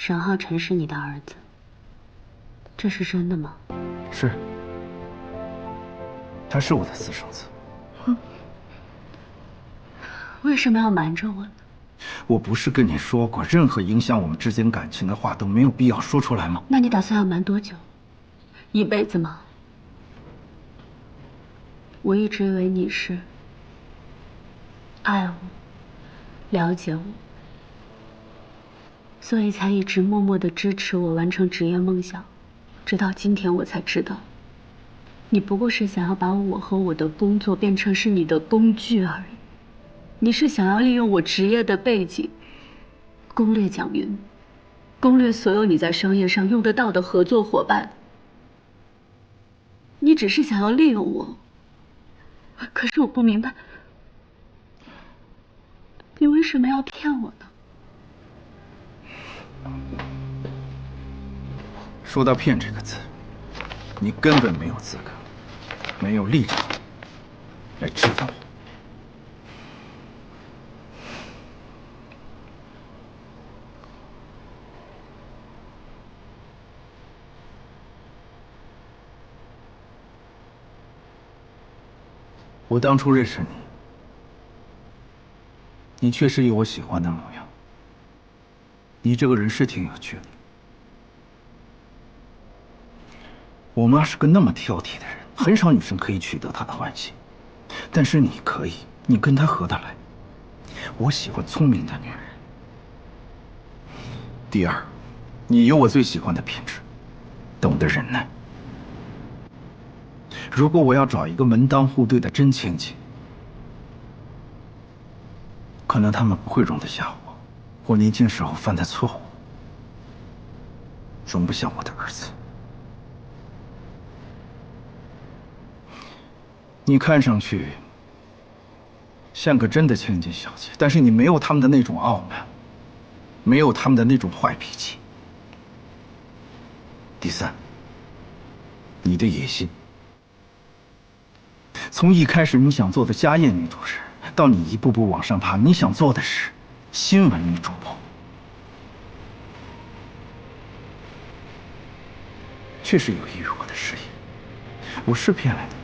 沈浩辰是你的儿子，这是真的吗？是，他是我的私生子。为什么要瞒着我呢？我不是跟你说过，任何影响我们之间感情的话都没有必要说出来吗？那你打算要瞒多久？一辈子吗？我一直以为你是爱我、了解我，所以才一直默默的支持我完成职业梦想。直到今天我才知道，你不过是想要把我和我的工作变成是你的工具而已。你是想要利用我职业的背景，攻略蒋云，攻略所有你在商业上用得到的合作伙伴。你只是想要利用我，可是我不明白，你为什么要骗我呢？说到骗这个字，你根本没有资格，没有立场来质问我。我当初认识你，你确实有我喜欢的模样。你这个人是挺有趣的。我妈是个那么挑剔的人，很少女生可以取得她的欢心，但是你可以，你跟她合得来。我喜欢聪明的女人。第二，你有我最喜欢的品质，懂得忍耐。如果我要找一个门当户对的真亲戚，可能他们不会容得下我年轻时候犯的错误，容不下我的儿子。你看上去像个真的千金小姐，但是你没有他们的那种傲慢，没有他们的那种坏脾气。第三，你的野心。从一开始你想做的家宴女主持，到你一步步往上爬，你想做的是新闻女主播。确实有益于我的事业，我是骗了你，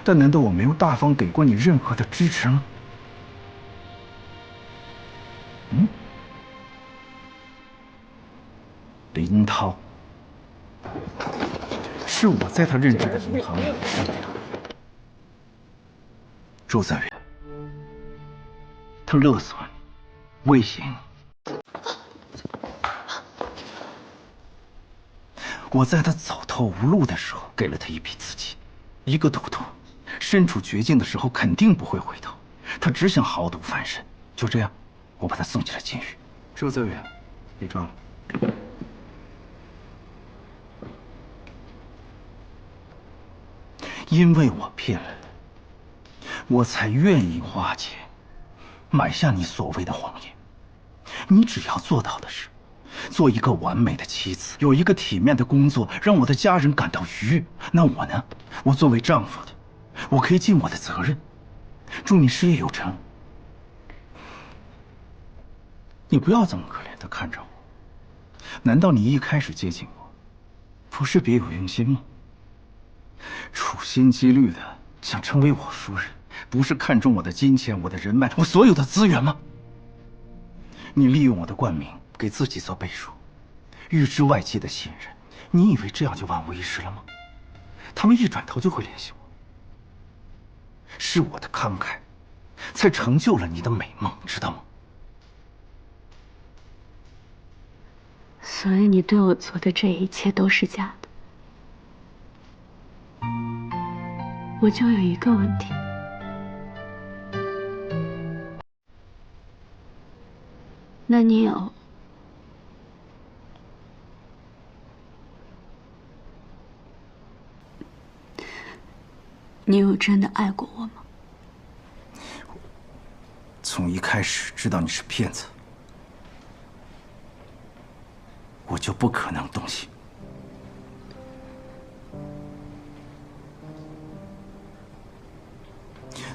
但难道我没有大方给过你任何的支持吗？林涛，是我在他任职的银行里收的。周泽远，他勒索你，威胁你。我在他走投无路的时候给了他一笔资金，一个赌徒，身处绝境的时候肯定不会回头，他只想豪赌翻身。就这样，我把他送进了监狱。周泽远，被抓了。因为我骗了你，我才愿意花钱买下你所谓的谎言。你只要做到的是，做一个完美的妻子，有一个体面的工作，让我的家人感到愉悦。那我呢？我作为丈夫的，我可以尽我的责任。祝你事业有成。你不要这么可怜地看着我。难道你一开始接近我，不是别有用心吗？处心积虑的想成为我夫人，不是看中我的金钱、我的人脉、我所有的资源吗？你利用我的冠名给自己做背书，预支外界的信任，你以为这样就万无一失了吗？他们一转头就会联系我。是我的慷慨，才成就了你的美梦，知道吗？所以你对我做的这一切都是假的。我就有一个问题，那你有真的爱过我吗？从一开始知道你是骗子，我就不可能动心。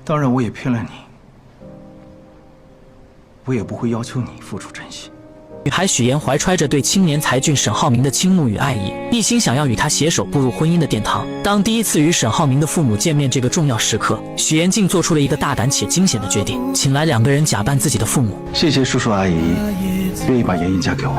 当然，我也骗了你，我也不会要求你付出真心。女孩许妍怀揣着对青年才俊沈浩明的倾慕与爱意，一心想要与他携手步入婚姻的殿堂。当第一次与沈浩明的父母见面这个重要时刻，许妍竟做出了一个大胆且惊险的决定，请来2个人假扮自己的父母。谢谢叔叔阿姨，愿意把妍妍嫁给我，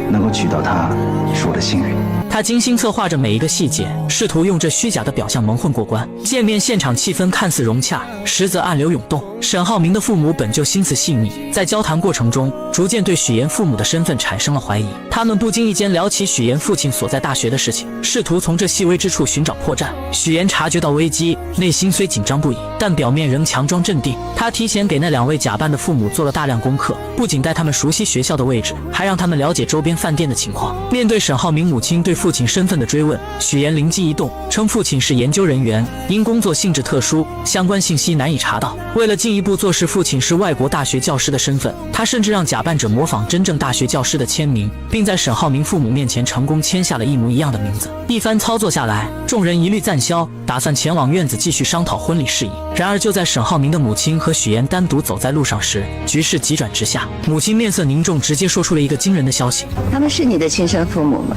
能够娶到她是我的幸运。他精心策划着每一个细节，试图用这虚假的表象蒙混过关。见面现场气氛看似融洽，实则暗流涌动。沈浩明的父母本就心思细腻，在交谈过程中，逐渐对许妍父母的身份产生了怀疑。他们不经意间聊起许妍父亲所在大学的事情，试图从这细微之处寻找破绽。许妍察觉到危机，内心虽紧张不已，但表面仍强装镇定。他提前给那2位假扮的父母做了大量功课，不仅带他们熟悉学校的位置，还让他们了解周边饭店的情况。面对沈浩明母亲对父亲身份的追问，许妍灵机一动，称父亲是研究人员，因工作性质特殊，相关信息难以查到。为了进一步坐实父亲是外国大学教师的身份，他甚至让假扮者模仿真正大学教师的签名，并在沈浩明父母面前成功签下了一模一样的名字。一番操作下来，众人一律赞消，打算前往院子继续商讨婚礼事宜。然而就在沈浩明的母亲和许妍单独走在路上时，局势急转直下。母亲面色凝重，直接说出了一个惊人的消息：他们是你的亲生父母吗？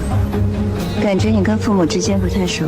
感觉你跟父母之间不太熟。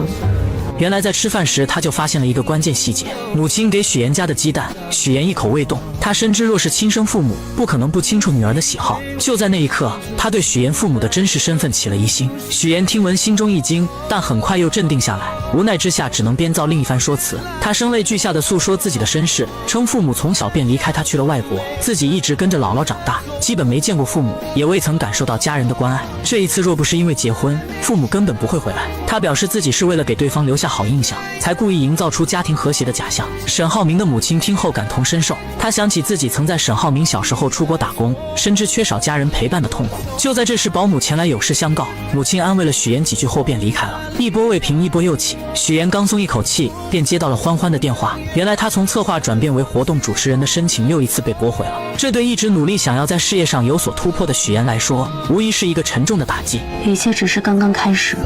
原来在吃饭时，他就发现了一个关键细节：母亲给许妍家的鸡蛋，许妍一口未动。他深知若是亲生父母，不可能不清楚女儿的喜好。就在那一刻，他对许妍父母的真实身份起了疑心。许妍听闻心中一惊，但很快又镇定下来，无奈之下只能编造另一番说辞。他声泪俱下地诉说自己的身世，称父母从小便离开他去了外国，自己一直跟着姥姥长大，基本没见过父母，也未曾感受到家人的关爱。这一次若不是因为结婚，父母根本不会回来。他表示自己是为了给对方留下好印象，才故意营造出家庭和谐的假象。沈浩明的母亲听后感同身受，她想起自己曾在沈浩明小时候出国打工，深知缺少家人陪伴的痛苦。就在这时，保姆前来有事相告，母亲安慰了许妍几句后便离开了。一波未平，一波又起，许妍刚松一口气，便接到了欢欢的电话。原来她从策划转变为活动主持人的申请又一次被驳回了。这对一直努力想要在事业上有所突破的许妍来说，无疑是一个沉重的打击。一切只是刚刚开始，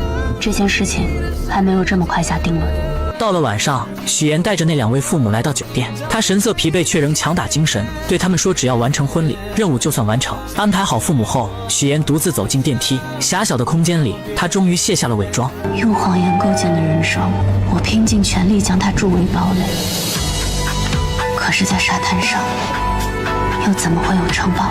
这件事情还没有这么快下定论。到了晚上，许妍带着那2位父母来到酒店，她神色疲惫却仍强打精神，对他们说只要完成婚礼，任务就算完成。安排好父母后，许妍独自走进电梯，狭小的空间里，她终于卸下了伪装。用谎言构建的人生，我拼尽全力将它筑为堡垒，可是在沙滩上，又怎么会有城堡？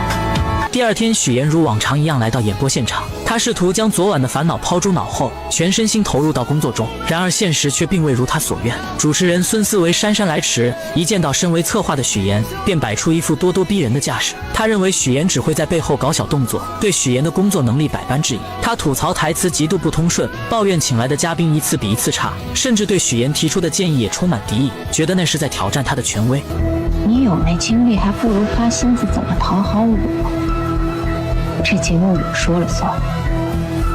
第二天，许妍如往常一样来到演播现场，她试图将昨晚的烦恼抛诸脑后，全身心投入到工作中。然而现实却并未如她所愿。主持人孙思维姗姗来迟，一见到身为策划的许妍，便摆出一副咄咄逼人的架势。他认为许妍只会在背后搞小动作，对许妍的工作能力百般质疑。他吐槽台词极度不通顺，抱怨请来的嘉宾一次比一次差，甚至对许妍提出的建议也充满敌意，觉得那是在挑战他的权威。你有那精力，还不如花心思怎么讨好我。这节目我说了算，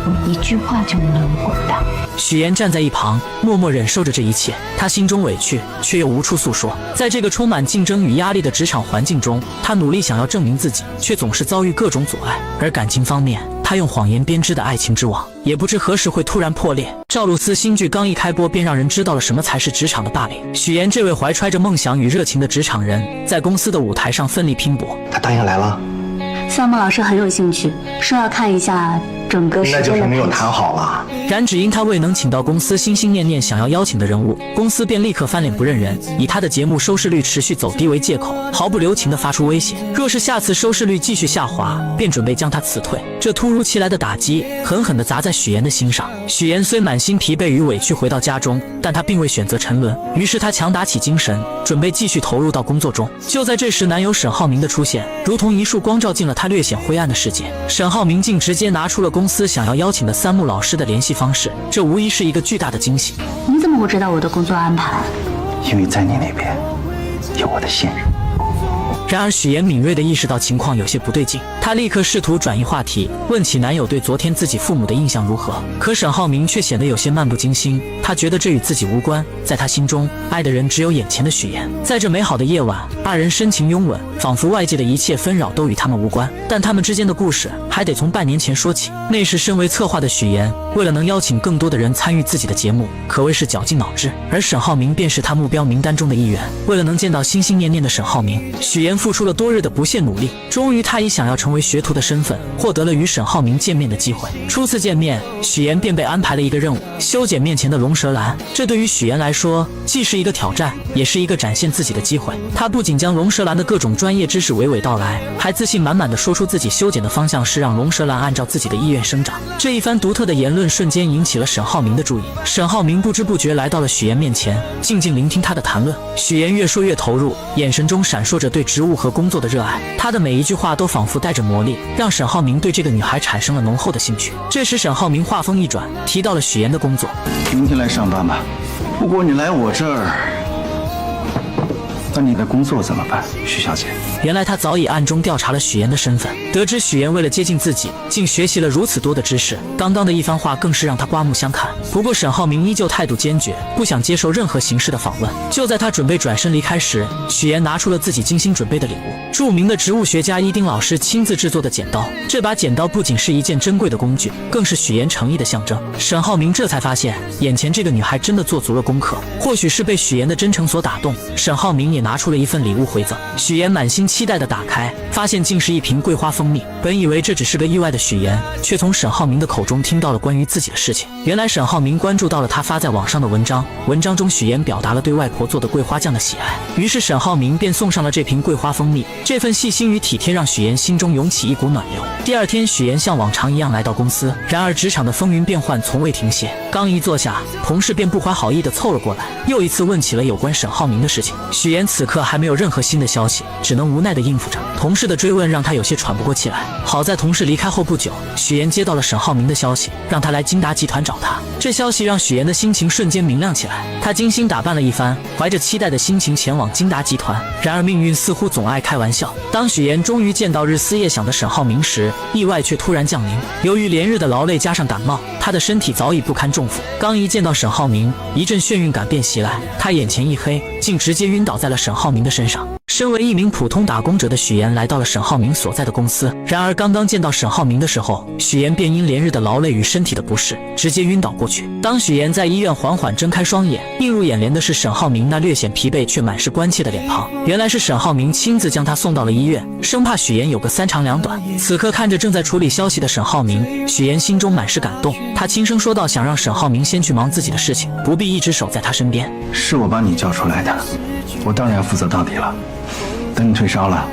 我一句话就能滚蛋。许妍站在一旁，默默忍受着这一切。她心中委屈，却又无处诉说。在这个充满竞争与压力的职场环境中，她努力想要证明自己，却总是遭遇各种阻碍。而感情方面，她用谎言编织的爱情之网，也不知何时会突然破裂。赵露思新剧刚一开播，便让人知道了什么才是职场的霸凌。许妍这位怀揣着梦想与热情的职场人，在公司的舞台上奋力拼搏。他答应来了。夏梦老师很有兴趣，说要看一下整个时间的。那就是没有谈好了。然只因他未能请到公司心心念念想要邀请的人物，公司便立刻翻脸不认人，以他的节目收视率持续走低为借口，毫不留情地发出威胁，若是下次收视率继续下滑，便准备将他辞退。这突如其来的打击狠狠地砸在许妍的心上。许妍虽满心疲惫与委屈回到家中，但她并未选择沉沦，于是她强打起精神，准备继续投入到工作中。就在这时，男友沈浩明的出现如同一束光照进了他略显灰暗的世界。沈浩明竟直接拿出了公司想要邀请的三木老师的联系方式，这无疑是一个巨大的惊喜。你怎么会知道我的工作安排？因为在你那边有我的信任。然而许妍敏锐地意识到情况有些不对劲，她立刻试图转移话题，问起男友对昨天自己父母的印象如何。可沈浩明却显得有些漫不经心，他觉得这与自己无关，在他心中，爱的人只有眼前的许妍。在这美好的夜晚，二人深情拥吻，仿佛外界的一切纷扰都与他们无关。但他们之间的故事还得从半年前说起。那时身为策划的许妍，为了能邀请更多的人参与自己的节目，可谓是绞尽脑汁，而沈浩明便是他目标名单中的一员。为了能见到心心念念的沈浩明，许妍妍付出了多日的不懈努力，终于她以想要成为学徒的身份，获得了与沈浩明见面的机会。初次见面，许妍便被安排了一个任务，修剪面前的龙舌兰。这对于许妍来说，既是一个挑战，也是一个展现自己的机会。她不仅将龙舌兰的各种专业知识娓娓道来，还自信满满地说出自己修剪的方向是让龙舌兰按照自己的意愿生长。这一番独特的言论瞬间引起了沈浩明的注意。沈浩明不知不觉来到了许妍面前，静静聆听她的谈论。许妍越说越投入，眼神中闪烁着对职务和工作的热爱。她的每一句话都仿佛带着魔力，让沈浩明对这个女孩产生了浓厚的兴趣。这时沈浩明话锋一转，提到了许妍的工作。明天来上班吧。不过你来我这儿，那你的工作怎么办，许小姐？原来他早已暗中调查了许妍的身份，得知许妍为了接近自己，竟学习了如此多的知识。刚刚的一番话更是让他刮目相看。不过沈浩明依旧态度坚决，不想接受任何形式的访问。就在他准备转身离开时，许妍拿出了自己精心准备的礼物——著名的植物学家伊丁老师亲自制作的剪刀。这把剪刀不仅是一件珍贵的工具，更是许妍诚意的象征。沈浩明这才发现，眼前这个女孩真的做足了功课。或许是被许妍的真诚所打动，沈浩明也拿出了一份礼物回赠。许妍满心期待地打开，发现竟是一瓶桂花蜂蜜。本以为这只是个意外的许妍，却从沈浩明的口中听到了关于自己的事情。原来沈浩明关注到了他发在网上的文章，文章中许妍表达了对外婆做的桂花酱的喜爱，于是沈浩明便送上了这瓶桂花蜂蜜。这份细心与体贴让许妍心中涌起一股暖流。第二天，许妍像往常一样来到公司，然而职场的风云变幻从未停歇。刚一坐下，同事便不怀好意地凑了过来，又一次问起了有关沈浩明的事情。许妍此刻还没有任何新的消息，只能无奈地应付着。同事的追问让他有些喘不过气来。好在同事离开后不久，许妍接到了沈浩明的消息，让他来金达集团找他。这消息让许妍的心情瞬间明亮起来，她精心打扮了一番，怀着期待的心情前往金达集团。然而命运似乎总爱开玩笑，当许妍终于见到日思夜想的沈浩明时，意外却突然降临。由于连日的劳累加上感冒，她的身体早已不堪重负。刚一见到沈浩明，一阵眩晕感便袭来，她眼前一黑，竟直接晕倒在了沈浩明的身上。身为一名普通打工者的许妍来到了沈浩明所在的公司，然而刚刚见到沈浩明的时候，许妍便因连日的劳累与身体的不适，直接晕倒过去。当许妍在医院缓缓睁开双眼，映入眼帘的是沈浩明那略显疲惫却满是关切的脸庞。原来是沈浩明亲自将她送到了医院，生怕许妍有个三长两短。此刻看着正在处理消息的沈浩明，许妍心中满是感动，她轻声说道，想让沈浩明先去忙自己的事情，不必一直守在他身边。是我把你叫出来的，我当然要负责到底了。等你退烧了，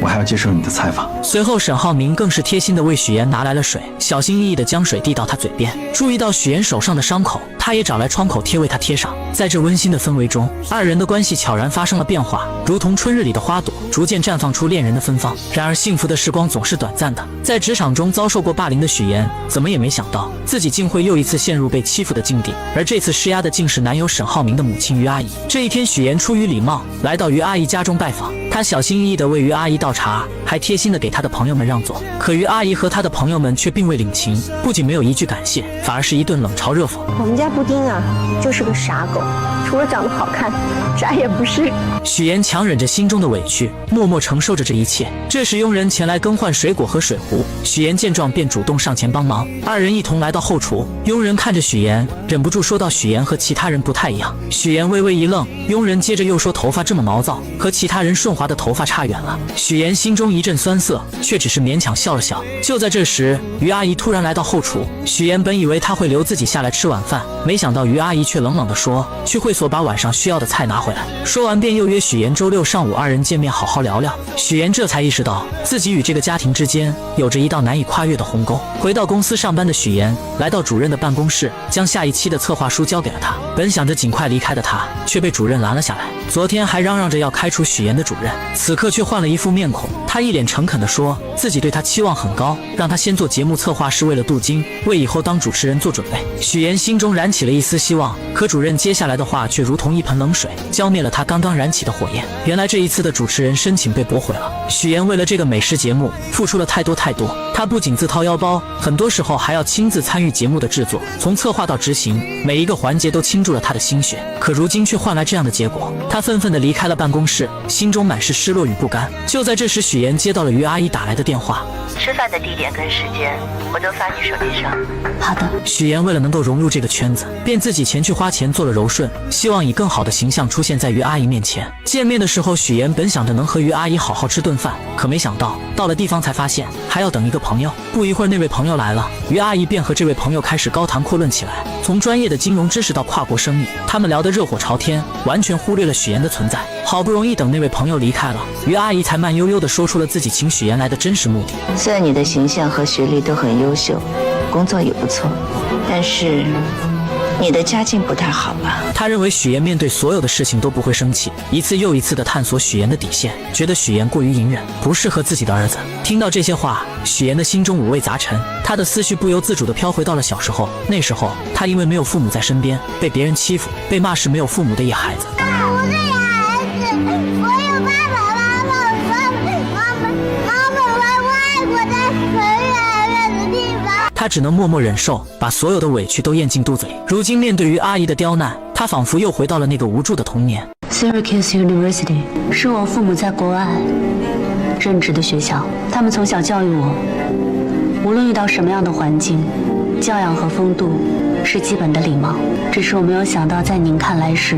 我还要接受你的采访。随后沈浩明更是贴心地为许妍拿来了水，小心翼翼地将水递到她嘴边。注意到许妍手上的伤口，他也找来创口贴为她贴上。在这温馨的氛围中，二人的关系悄然发生了变化，如同春日里的花朵，逐渐绽放出恋人的芬芳。然而幸福的时光总是短暂的，在职场中遭受过霸凌的许妍，怎么也没想到自己竟会又一次陷入被欺负的境地，而这次施压的竟是男友沈浩明的母亲于阿姨。这一天，许妍出于礼貌来到于阿姨家中拜访，她小心翼翼地为于阿姨倒茶，还贴心地给她的朋友们让座。可于阿姨和她的朋友们却并未领情，不仅没有一句感谢，反而是一顿冷嘲热讽。我们家布丁啊，就是个傻狗，除了长得好看，啥也不是。许妍强忍着心中的委屈，默默承受着这一切。这时佣人前来更换水果和水壶，许妍见状便主动上前帮忙，二人一同来到后厨。佣人看着许妍，忍不住说道：“许妍和其他人不太一样。”许妍微微一愣，佣人接着又说：“头发这么毛躁，和其他人顺滑的头发差远了。”许妍心中一阵酸涩，却只是勉强笑了笑。就在这时，于阿姨突然来到后厨，许妍本以为她会留自己下来吃晚饭，没想到于阿姨却冷冷地说：“去会所把晚上需要的菜拿回来。”说完便又约许妍周六上午二人见面好好聊聊。许妍这才意识到自己与这个家庭之间有着一道难以跨越的鸿沟。回到公司上班的许妍来到主任的办公室，将下一期的策划书交给了他。本想着尽快离开的他，却被主任拦了下来。昨天还嚷嚷着要开除许妍的主任，此刻却换了一副面孔。他一脸诚恳地说自己对他期望很高，让他先做节目策划是为了镀金，为以后当主持人做准备。许妍心中燃起了一丝希望，可主任接下来的话却如同一盆冷水，浇灭了他刚刚燃起的火焰。原来这一次的主持人申请被驳回了。许妍为了这个美食节目付出了太多，他不仅自掏腰包，很多时候还要亲自参与节目的制作，从策划到执行，每一个环节都倾注了他的心血。可如今却换来这样的结果，他愤愤地离开了办公室，心中满是失落与不甘。就在这时，许妍接到了于阿姨打来的电话。吃饭的地点跟时间我都发你手机上。好的。许妍为了能够融入这个圈子，便自己前去花钱做了柔顺，希望以更好的形象出现在于阿姨面前。见面的时候，许妍本想着能和于阿姨好好吃顿饭，可没想到到了地方才发现还要等一个朋友。不一会儿，那位朋友来了，于阿姨便和这位朋友开始高谈阔论起来，从专业的金融知识到跨国生意，他们聊得热火朝天，完全忽略了许妍的存在。好不容易等那位朋友离开了，于阿姨才慢悠悠地说出了自己请许妍来的真实目的。虽然你的形象和学历都很优秀，工作也不错，但是你的家境不太好吧？他认为许妍面对所有的事情都不会生气，一次又一次地探索许妍的底线，觉得许妍过于隐忍，不适合自己的儿子。听到这些话，许妍的心中五味杂陈，她的思绪不由自主地飘回到了小时候。那时候，她因为没有父母在身边，被别人欺负，被骂是没有父母的野孩子。我是野孩子，我有爸爸妈妈在外国，在很远的地方。他只能默默忍受，把所有的委屈都咽进肚子里。如今面对于阿姨的刁难，他仿佛又回到了那个无助的童年。Syracuse University 是我父母在国外任职的学校，他们从小教育我，无论遇到什么样的环境，教养和风度是基本的礼貌。只是我没有想到，在您看来是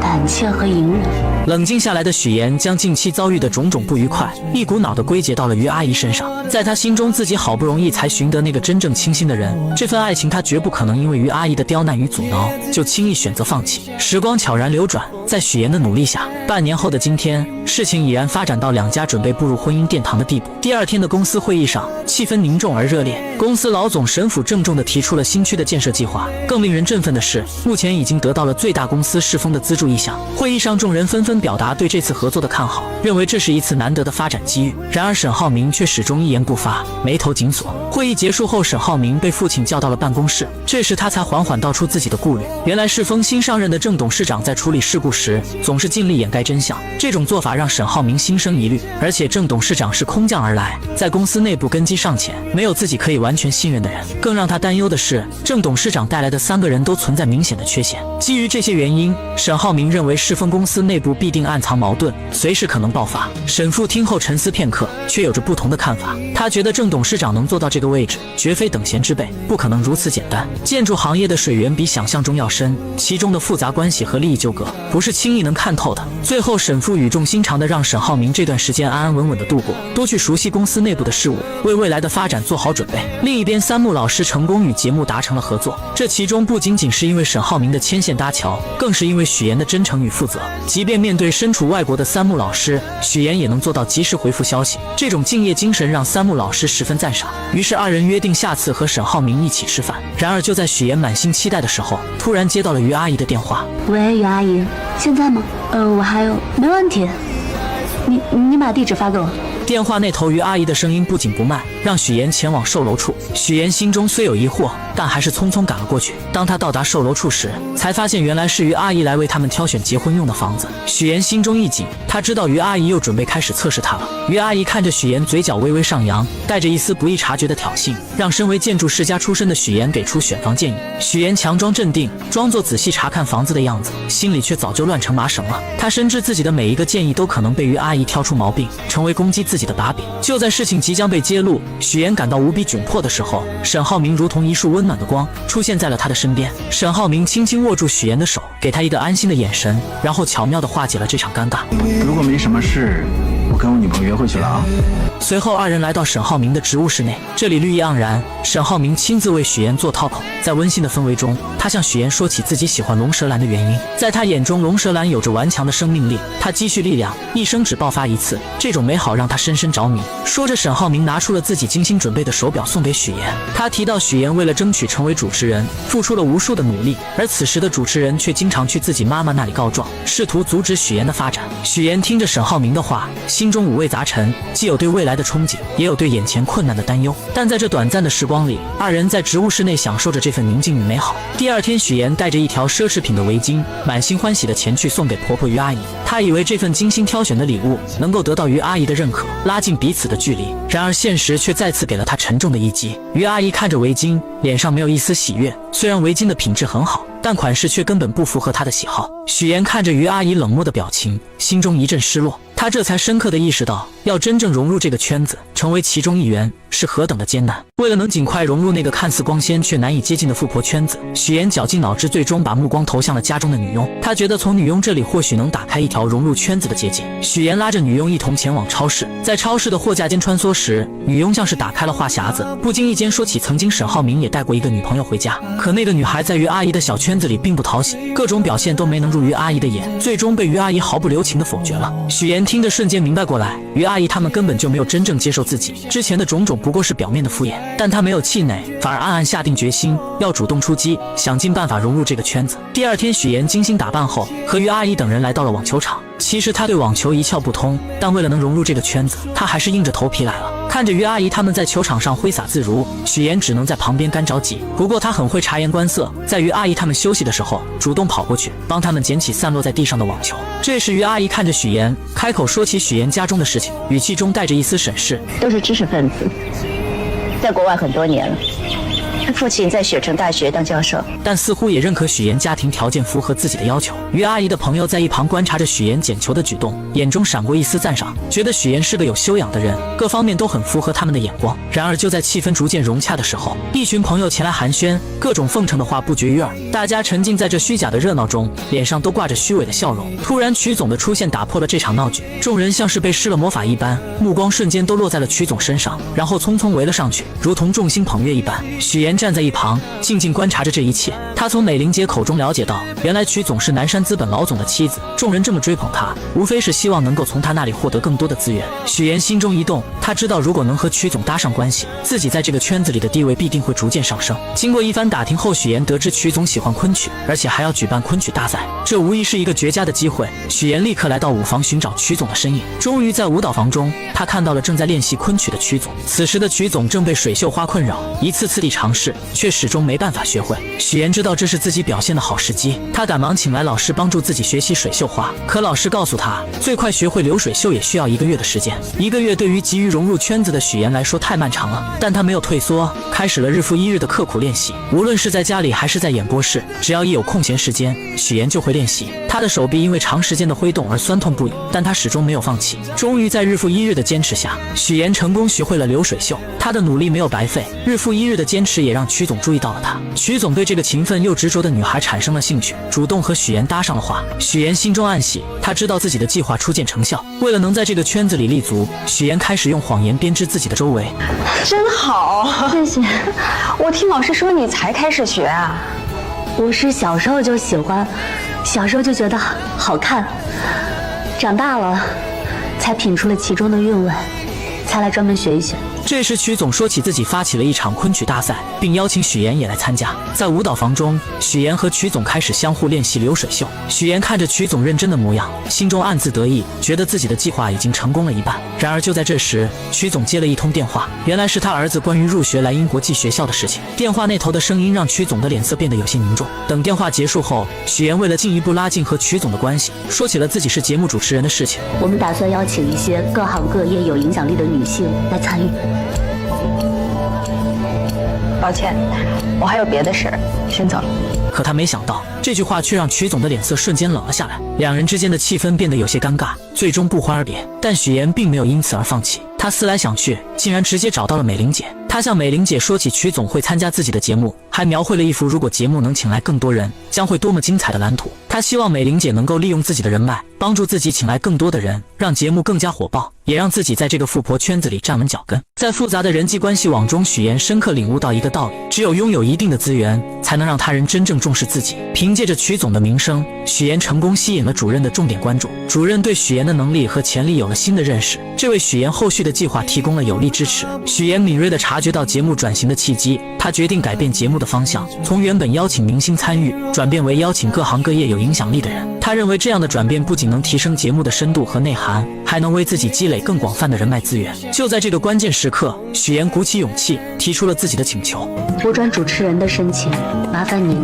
胆怯和隐忍。冷静下来的许妍将近期遭遇的种种不愉快一股脑地归结到了于阿姨身上。在她心中，自己好不容易才寻得那个真正倾心的人，这份爱情她绝不可能因为于阿姨的刁难与阻挠就轻易选择放弃。时光悄然流转，在许妍的努力下，半年后的今天，事情已然发展到两家准备步入婚姻殿堂的地步。第二天的公司会议上，气氛凝重而热烈。公司老总沈府郑重地提出了新区的建设计划。更令人振奋的是，目前已经得到了最大公司世丰的资助意向。会议上，众人纷纷表达对这次合作的看好，认为这是一次难得的发展机遇。然而沈浩明却始终一言不发，眉头紧锁。会议结束后，沈浩明被父亲叫到了办公室，这时他才缓缓道出自己的顾虑。原来世丰新上任的郑董事长在处理事故时总是尽力掩盖真相，这种做法让沈浩明心生疑虑。而且郑董事长是空降而来，在公司内部根基尚浅，没有自己可以完全信任的人。更让他担忧的是，郑董事长带来的3个人都存在明显的缺陷。基于这些原因，沈浩明认为世丰公司内部必定暗藏矛盾，随时可能爆发。沈父听后沉思片刻，却有着不同的看法。他觉得郑董事长能做到这个位置，绝非等闲之辈，不可能如此简单。建筑行业的水源比想象中要深，其中的复杂关系和利益纠葛不是轻易能看透的。最后，沈父语重心长地让沈浩明这段时间安安稳稳地度过，多去熟悉公司内部的事务，为未来的发展做好准备。另一边，三木老师成功与节目达成了合作，这其中不仅仅是因为沈浩明的牵线搭桥，更是因为许妍的真诚与负责。即便面对身处外国的三木老师，许妍也能做到及时回复消息，这种敬业精神让三木老师十分赞赏。于是二人约定下次和沈浩明一起吃饭。然而就在许妍满心期待的时候，突然接到了于阿姨的电话。喂，于阿姨，现在吗？我还有，没问题。你把地址发给我。电话那头于阿姨的声音不紧不慢，让许妍前往售楼处。许妍心中虽有疑惑，但还是匆匆赶了过去。当她到达售楼处时，才发现原来是于阿姨来为他们挑选结婚用的房子。许妍心中一紧，她知道于阿姨又准备开始测试她了。于阿姨看着许妍，嘴角微微上扬，带着一丝不易察觉的挑衅，让身为建筑世家出身的许妍给出选房建议。许妍强装镇定，装作仔细查看房子的样子，心里却早就乱成麻绳了。她深知自己的每一个建议都可能被于阿姨挑出毛病，成为攻击自己的把柄。就在事情即将被揭露，许妍感到无比窘迫的时候，沈浩明如同一束温暖的光出现在了她的身边。沈浩明轻轻握住许妍的手，给她一个安心的眼神，然后巧妙地化解了这场尴尬。如果没什么事，我跟我女朋友约会去了啊。随后二人来到沈浩明的职务室内，这里绿意盎然，沈浩明亲自为许妍做套口。在温馨的氛围中，他向许妍说起自己喜欢龙舌兰的原因。在他眼中，龙舌兰有着顽强的生命力，他积蓄力量，一生只爆发一次，这种美好让他深深着迷。说着，沈浩明拿出了自己精心准备的手表送给许妍。他提到许妍为了争取成为主持人，付出了无数的努力，而此时的主持人却经常去自己妈妈那里告状，试图阻止许妍的发展。许妍听着沈浩明的话，心心中五味杂陈，既有对未来的憧憬，也有对眼前困难的担忧。但在这短暂的时光里，二人在植物室内享受着这份宁静与美好。第二天，许妍带着一条奢侈品的围巾，满心欢喜地前去送给婆婆于阿姨。她以为这份精心挑选的礼物能够得到于阿姨的认可，拉近彼此的距离。然而现实却再次给了她沉重的一击。于阿姨看着围巾，脸上没有一丝喜悦。虽然围巾的品质很好，但款式却根本不符合她的喜好。许妍看着于阿姨冷漠的表情，心中一阵失落。她这才深刻地意识到，要真正融入这个圈子，成为其中一员，是何等的艰难。为了能尽快融入那个看似光鲜却难以接近的富婆圈子，许妍绞尽脑汁，最终把目光投向了家中的女佣。她觉得从女佣这里或许能打开一条融入圈子的捷径。许妍拉着女佣一同前往超市，在超市的货架间穿梭时，女佣像是打开了话匣子，不经意间说起曾经沈浩明也带过一个女朋友回家。可那个女孩在于阿姨的小圈子里并不讨喜，各种表现都没能入于阿姨的眼，最终被于阿姨毫不留情地否决了。许妍听着瞬间明白过来，于阿姨他们根本就没有真正接受自己，之前的种种不过是表面的敷衍。但她没有气馁，反而暗暗下定决心要主动出击，想尽办法融入这个圈子。第二天，许妍精心打扮后，和于阿姨等人来到了网球场。其实她对网球一窍不通，但为了能融入这个圈子，她还是硬着头皮来了。看着于阿姨他们在球场上挥洒自如，许妍只能在旁边干着急。不过她很会察言观色，在于阿姨他们休息的时候，主动跑过去帮他们捡起散落在地上的网球。这时于阿姨看着许妍，开口说起许妍家中的事情，语气中带着一丝审视。都是知识分子，在国外很多年了。父亲在雪城大学当教授，但似乎也认可许妍家庭条件符合自己的要求。于阿姨的朋友在一旁观察着许妍捡球的举动，眼中闪过一丝赞赏，觉得许妍是个有修养的人，各方面都很符合他们的眼光。然而就在气氛逐渐融洽的时候，一群朋友前来寒暄，各种奉承的话不绝于耳。大家沉浸在这虚假的热闹中，脸上都挂着虚伪的笑容。突然曲总的出现打破了这场闹剧，众人像是被施了魔法一般，目光瞬间都落在了曲总身上，然后匆匆围了上去，如同众星捧月一般。许妍站在一旁静静观察着这一切。她从美玲姐口中了解到，原来曲总是南山资本老总的妻子，众人这么追捧她，无非是希望能够从她那里获得更多的资源。许妍心中一动，她知道如果能和曲总搭上关系，自己在这个圈子里的地位必定会逐渐上升。经过一番打听后，许妍得知曲总喜欢昆曲，而且还要举办昆曲大赛，这无疑是一个绝佳的机会。许妍立刻来到舞房寻找曲总的身影，终于在舞蹈房中，她看到了正在练习昆曲的曲总。此时的曲总正被水袖花困扰，一次次地尝试，却始终没办法学会。许妍知道这是自己表现的好时机，她赶忙请来老师帮助自己学习水袖花。可老师告诉她，最快学会流水袖也需要1个月的时间。1个月对于急于融入圈子的许妍来说太漫长了，但她没有退缩，开始了日复一日的刻苦练习。无论是在家里还是在演播室，只要一有空闲时间，许妍就会练习。她的手臂因为长时间的挥动而酸痛不已，但她始终没有放弃。终于在日复一日的坚持下，许妍成功学会了流水袖。她的努力没有白费，日复一日的坚持也让曲总注意到了她。曲总对这个勤奋又执着的女孩产生了兴趣，主动和许妍搭上了话。许妍心中暗喜，她知道自己的计划初见成效。为了能在这个圈子里立足，许妍开始用谎言编织自己的周围。真好，谢谢。我听老师说你才开始学啊。我是小时候就喜欢，小时候就觉得好看，长大了才品出了其中的韵味，才来专门学一学。这时曲总说起自己发起了一场昆曲大赛，并邀请许妍也来参加。在舞蹈房中，许妍和曲总开始相互练习流水袖。许妍看着曲总认真的模样，心中暗自得意，觉得自己的计划已经成功了一半。然而就在这时，曲总接了一通电话，原来是他儿子关于入学来英国际学校的事情。电话那头的声音让曲总的脸色变得有些凝重。等电话结束后，许妍为了进一步拉近和曲总的关系，说起了自己是节目主持人的事情。我们打算邀请一些各行各业有影响力的女性来参与。抱歉，我还有别的事儿，先走了。可他没想到，这句话却让曲总的脸色瞬间冷了下来，两人之间的气氛变得有些尴尬，最终不欢而别。但许妍并没有因此而放弃，她思来想去，竟然直接找到了美玲姐。她向美玲姐说起曲总会参加自己的节目，还描绘了一幅如果节目能请来更多人，将会多么精彩的蓝图。她希望美玲姐能够利用自己的人脉，帮助自己请来更多的人，让节目更加火爆，也让自己在这个富婆圈子里站稳脚跟。在复杂的人际关系网中，许妍深刻领悟到一个道理，只有拥有一定的资源，才能让他人真正重视自己。凭借着曲总的名声，许妍成功吸引了主任的重点关注，主任对许妍的能力和潜力有了新的认识，这为许妍后续的计划提供了有力支持。许妍敏锐地察觉到节目转型的契机，她决定改变节目的方向，从原本邀请明星参与，转变为邀请各行各业有影响力的人。他认为这样的转变不仅能提升节目的深度和内涵，还能为自己积累更广泛的人脉资源。就在这个关键时刻，许岩鼓起勇气提出了自己的请求：我转主持人的申请，麻烦您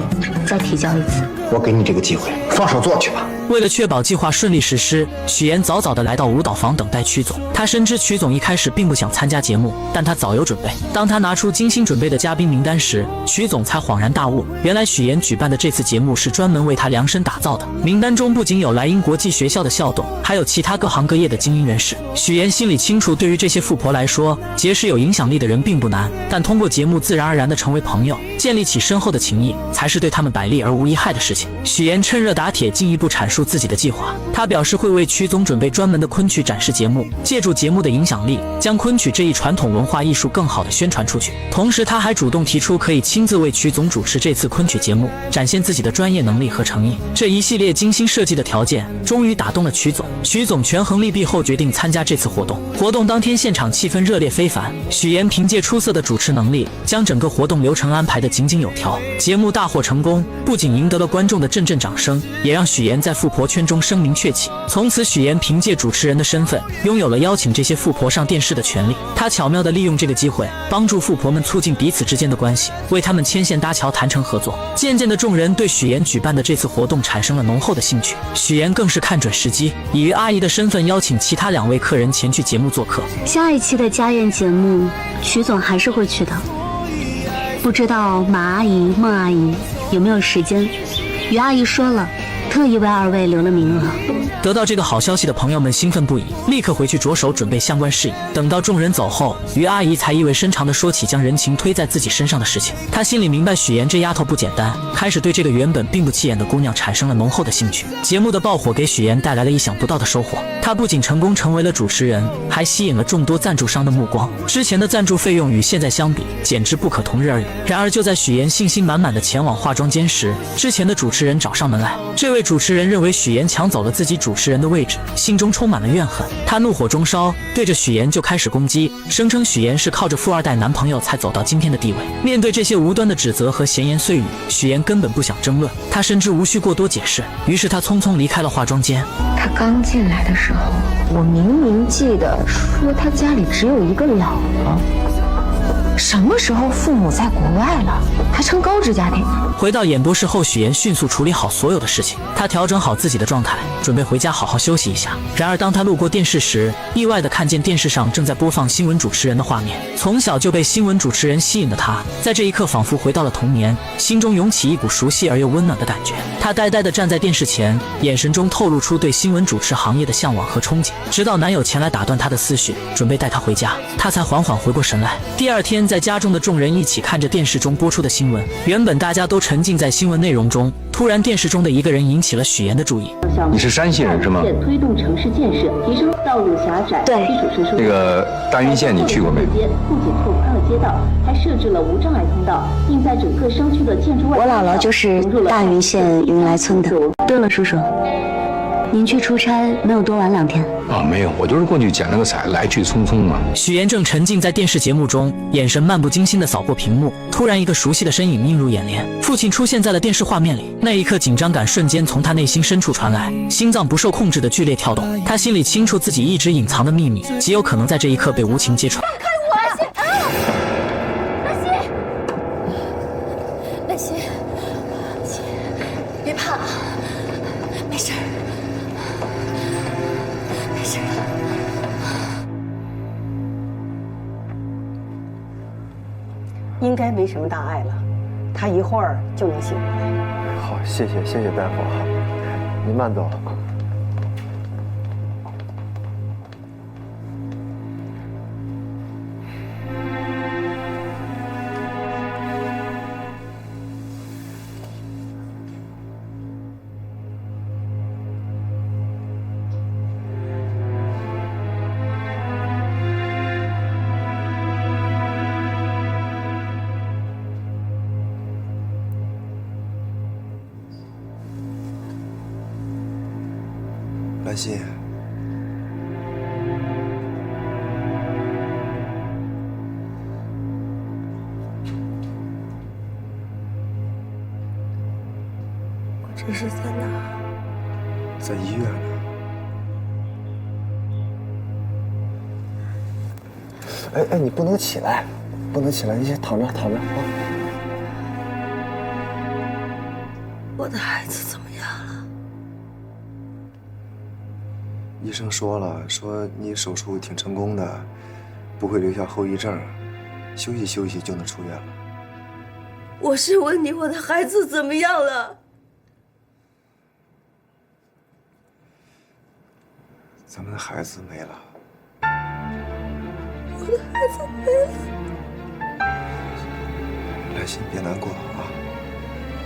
再提交一次。我给你这个机会，放手做去吧。为了确保计划顺利实施，许岩早早地来到舞蹈房等待曲总。他深知曲总一开始并不想参加节目，但他早有准备。当他拿出精心准备的嘉宾名单时，曲总才恍然大悟，原来许岩举办的这次节目是专门为他量身打造的。名单中不仅有莱茵国际学校的校董，还有其他各行各业的精英人士。许岩心里清楚，对于这些富婆来说，结识有影响力的人并不难，但通过节目自然而然地成为朋友，建立起深厚的情谊，才是对他们百利而无一害的事情。许岩趁热打铁，进一步阐述自己的计划。他表示会为曲总准备专门的昆曲展示节目，借助节目的影响力，将昆曲这一传统文化艺术更好地宣传出去。同时，他还主动提出可以亲自为曲总主持这次昆曲节目，展现自己的专业能力和诚意。这一系列精心设计的条件，终于打动了曲总。曲总权衡利弊后，决定参加这次活动。活动当天，现场气氛热烈非凡。许岩凭借出色的主持能力，将整个活动流程安排得井井有条。节目大获成功，不仅赢得了观众的阵阵掌声，也让许岩在富婆圈中声名鹊起。从此，许岩凭借主持人的身份，拥有了邀请这些富婆上电视的权利。他巧妙地利用这个机会，帮助富婆们促进彼此之间的关系，为他们牵线搭桥，谈成合作。渐渐的，众人对许岩举办的这次活动产生了浓厚的兴趣。许岩更是看准时机，以于阿姨的身份邀请其他2位客人前去节目做客。下一期的家宴节目，曲总还是会去的。不知道马阿姨、孟阿姨有没有时间？于阿姨说了，特意为2位留了名额。得到这个好消息的朋友们兴奋不已，立刻回去着手准备相关事宜。等到众人走后，于阿姨才意味深长地说起将人情推在自己身上的事情。她心里明白许岩这丫头不简单，开始对这个原本并不起眼的姑娘产生了浓厚的兴趣。节目的爆火给许岩带来了意想不到的收获，她不仅成功成为了主持人，还吸引了众多赞助商的目光。之前的赞助费用与现在相比，简直不可同日而语。然而就在许岩信心满满地前往化妆间时，之前的主持人找上门来。这位主持人认为许岩抢走了自己主持人的位置，心中充满了怨恨。他怒火中烧，对着许岩就开始攻击，声称许岩是靠着富2代男朋友才走到今天的地位。面对这些无端的指责和闲言碎语，许岩根本不想争论，他深知无需过多解释，于是他匆匆离开了化妆间。他刚进来的时候，我明明记得说他家里只有一个老婆，什么时候父母在国外了，还成高知家庭？回到演播室后，许岩迅速处理好所有的事情，他调整好自己的状态，准备回家好好休息一下。然而当他路过电视时，意外地看见电视上正在播放新闻主持人的画面。从小就被新闻主持人吸引的他，在这一刻仿佛回到了童年，心中涌起一股熟悉而又温暖的感觉。他呆呆地站在电视前，眼神中透露出对新闻主持行业的向往和憧憬。直到男友前来打断他的思绪，准备带他回家，他才缓缓回过神来。第二天，在家中的众人一起看着电视中播出的新闻，原本大家都沉浸在新闻内容中，突然电视中的一个人引起了许岩的注意。你是山西人是吗？推动城市建设，提升道路狭窄，基础设施。那个大云县你去过没有？不仅拓宽了街道，还设置了无障碍通道，并在整个商区的建筑外。我姥姥就是大云县云来村的。对了，叔叔，您去出差没有多玩2天？没有，我就是过去捡了个彩，来去匆匆嘛。许岩正沉浸在电视节目中，眼神漫不经心地扫过屏幕，突然一个熟悉的身影映入眼帘，父亲出现在了电视画面里。那一刻，紧张感瞬间从他内心深处传来，心脏不受控制的剧烈跳动。他心里清楚自己一直隐藏的秘密，极有可能在这一刻被无情揭穿。兰心，别怕啊，没事儿，没事儿。应该没什么大碍了，他一会儿就能醒过来。好，谢谢大夫，您慢走。兰心，我这是在哪儿？在医院呢。哎，你不能起来，不能起来，你先躺着躺着啊。我的孩子怎么样了？医生说了，说你手术挺成功的，不会留下后遗症，休息休息就能出院了。我是问你，我的孩子怎么样了？咱们的孩子没了。我的孩子没了。来心，别难过啊，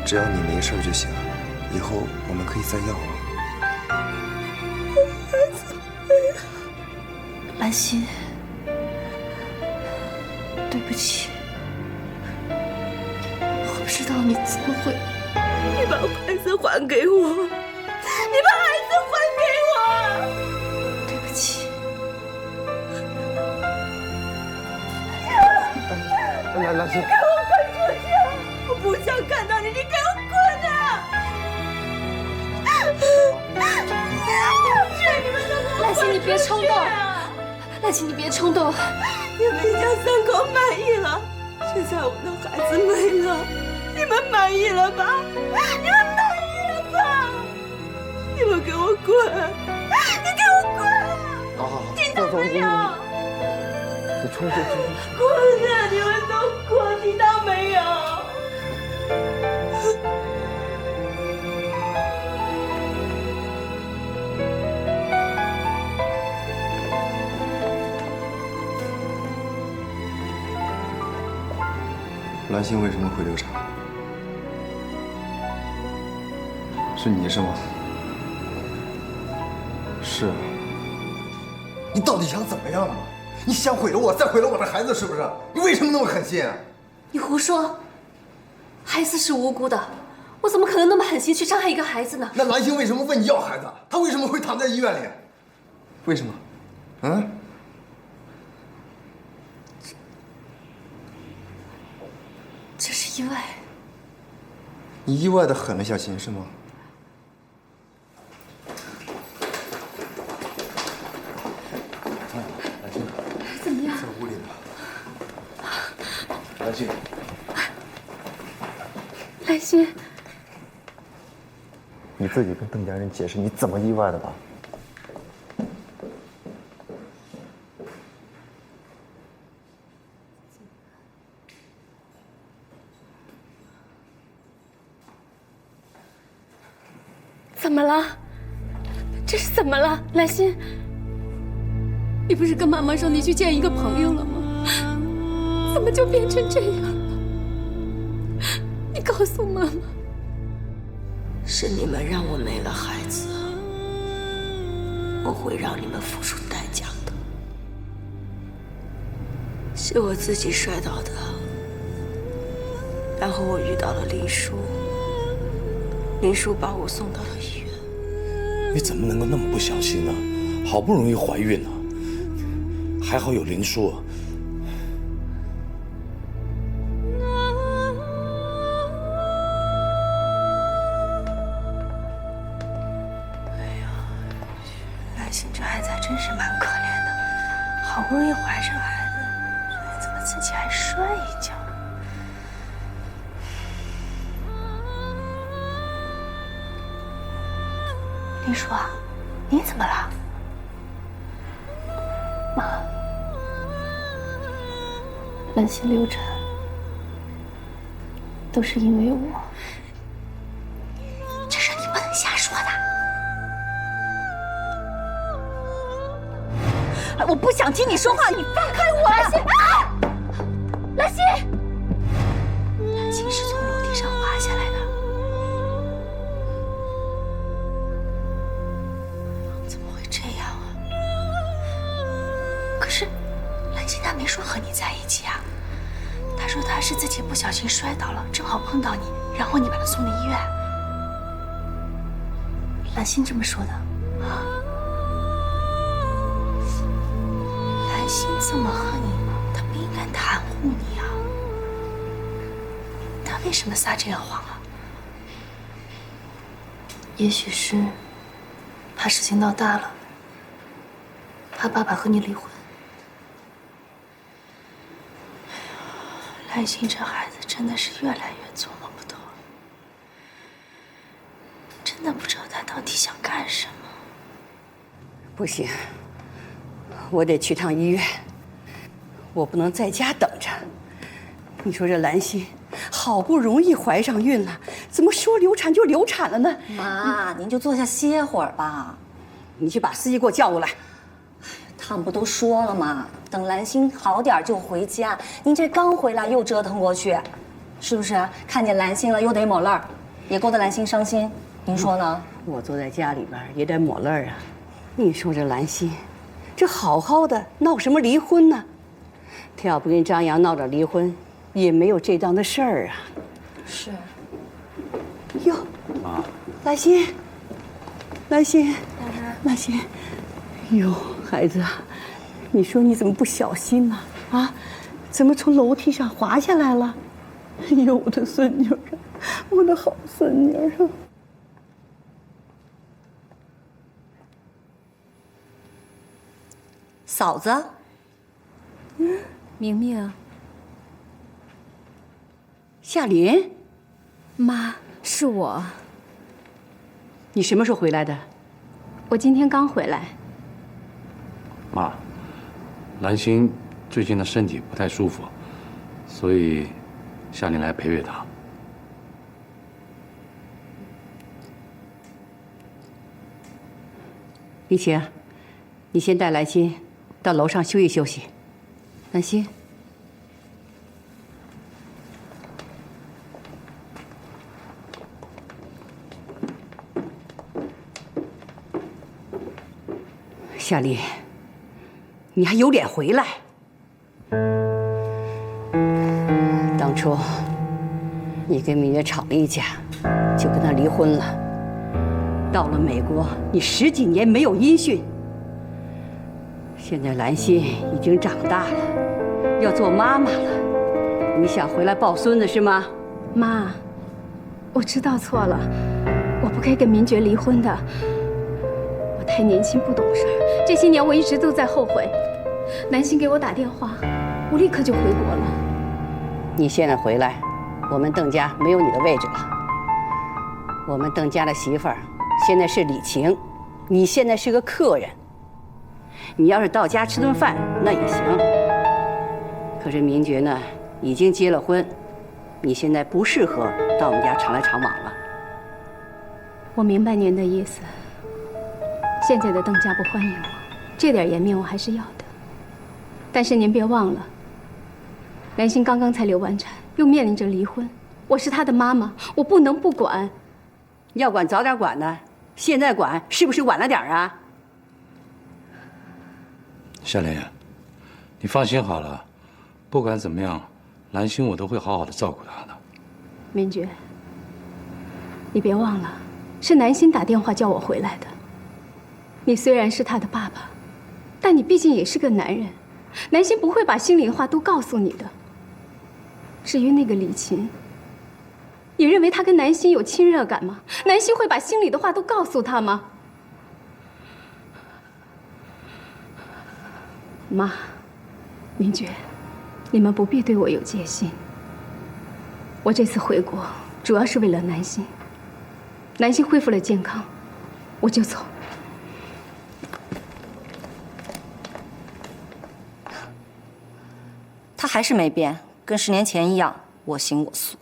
只要你没事就行，以后我们可以再要啊。我的孩子没了。兰心，对不起，我不知道你怎么会。你把孩子还给我，你把孩子还给我。对不起。兰心，给我滚出去！我不想看到你，你给我滚啊！你们都兰心，你别冲动。兰心，你别冲动。你们一家三口满意了，现在我的孩子没了，你们满意了吧？你们满意了吧？你们给我滚！你给我滚！好，听到没有？你出去。滚啊！你们都滚，听到没有？兰心为什么会流产？是你是吗？是啊。你到底想怎么样啊？你想毁了我，再毁了我的孩子，是不是？你为什么那么狠心啊？你胡说！孩子是无辜的，我怎么可能那么狠心去伤害一个孩子呢？那兰心为什么问你要孩子？她为什么会躺在医院里？为什么？嗯？这是意外。你意外的狠了下心是吗？兰心，怎么样？在屋里呢。兰心，兰心，你自己跟邓家人解释你怎么意外的吧。怎么了？这是怎么了？兰心，你不是跟妈妈说你去见一个朋友了吗？怎么就变成这样了？你告诉妈妈。是你们让我没了孩子，我会让你们付出代价的。是我自己摔倒的，然后我遇到了林叔，林叔把我送到了医院。你怎么能够那么不小心呢？好不容易怀孕了，还好有林叔。兰心这孩子还真是蛮可怜的，好不容易怀上孩子，怎么自己还摔一跤？林叔啊，你怎么了？妈，兰心流产都是因为我。这事你不能瞎说的。我不想听你说话，你放开我！兰心，兰心，兰心是从楼梯上滑下来的。怎么会这样啊？可是兰心她没说和你在一起啊，她说她是自己不小心摔倒了，正好碰到你，然后你把她送到医院。兰心这么说的。兰心这么恨你，她不应该袒护你啊。她为什么撒这样谎啊？也许是怕事情闹大了，怕爸爸和你离婚。兰心这孩子真的是越来越琢磨不透了，真的不知道他到底想干什么。不行，我得去趟医院，我不能在家等着。你说这兰心好不容易怀上孕了，怎么说流产就流产了呢？妈，您就坐下歇会儿吧。你去把司机给我叫过来。他们不都说了吗？等兰心好点就回家。您这刚回来又折腾过去，是不是？看见兰心了又得抹泪儿，也勾得兰心伤心。您说呢？我坐在家里边也得抹泪儿啊。你说这兰心，这好好的闹什么离婚呢？他要不跟张扬闹着离婚，也没有这档子事儿啊。是。哟，妈，兰心，兰心，兰心，哟，孩子，你说你怎么不小心呢？啊，怎么从楼梯上滑下来了？哎呦，我的孙女儿，我的好孙女儿啊！嫂子，明明，夏琳，妈，是我。你什么时候回来的？我今天刚回来。妈，兰心最近的身体不太舒服，所以夏琳来陪陪她。丽晴，你先带兰心到楼上休息休息。兰心，夏琳，你还有脸回来？当初你跟明月吵了一架，就跟他离婚了。到了美国，你10几年没有音讯。现在兰心已经长大了，要做妈妈了，你想回来抱孙子是吗？妈，我知道错了，我不该跟明觉离婚的。我太年轻不懂事儿，这些年我一直都在后悔。南星给我打电话，我立刻就回国了。你现在回来，我们邓家没有你的位置了。我们邓家的媳妇儿现在是李晴，你现在是个客人。你要是到家吃顿饭那也行，可是明觉呢已经结了婚，你现在不适合到我们家常来常往了。我明白您的意思，现在的邓家不欢迎我，这点颜面我还是要的。但是您别忘了，兰心刚刚才流完产，又面临着离婚，我是她的妈妈，我不能不管。要管早点管呢，现在管是不是晚了点啊？夏琳，你放心好了，不管怎么样，兰心我都会好好的照顾她的。明觉，你别忘了，是南心打电话叫我回来的。你虽然是他的爸爸，但你毕竟也是个男人，南心不会把心里话都告诉你的。至于那个李琴，你认为他跟南心有亲热感吗？南心会把心里的话都告诉他吗？妈，明觉，你们不必对我有戒心。我这次回国主要是为了南心，南心恢复了健康，我就走。他还是没变，跟10年前一样，我行我素。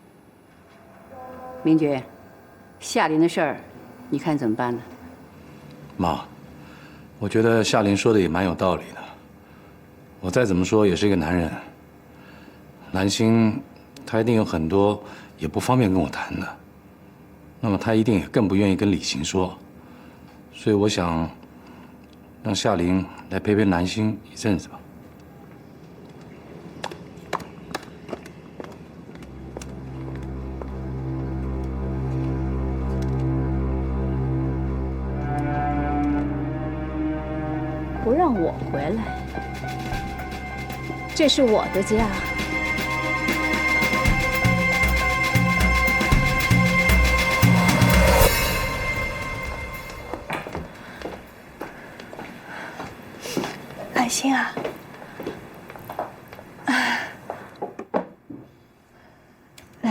明觉，夏琳的事儿，你看怎么办呢？妈，我觉得夏琳说的也蛮有道理的。我再怎么说也是一个男人，兰心她一定有很多也不方便跟我谈的，那么她一定也更不愿意跟李晴说，所以我想让夏琳来陪陪兰心一阵子吧。不让我回来，这是我的家。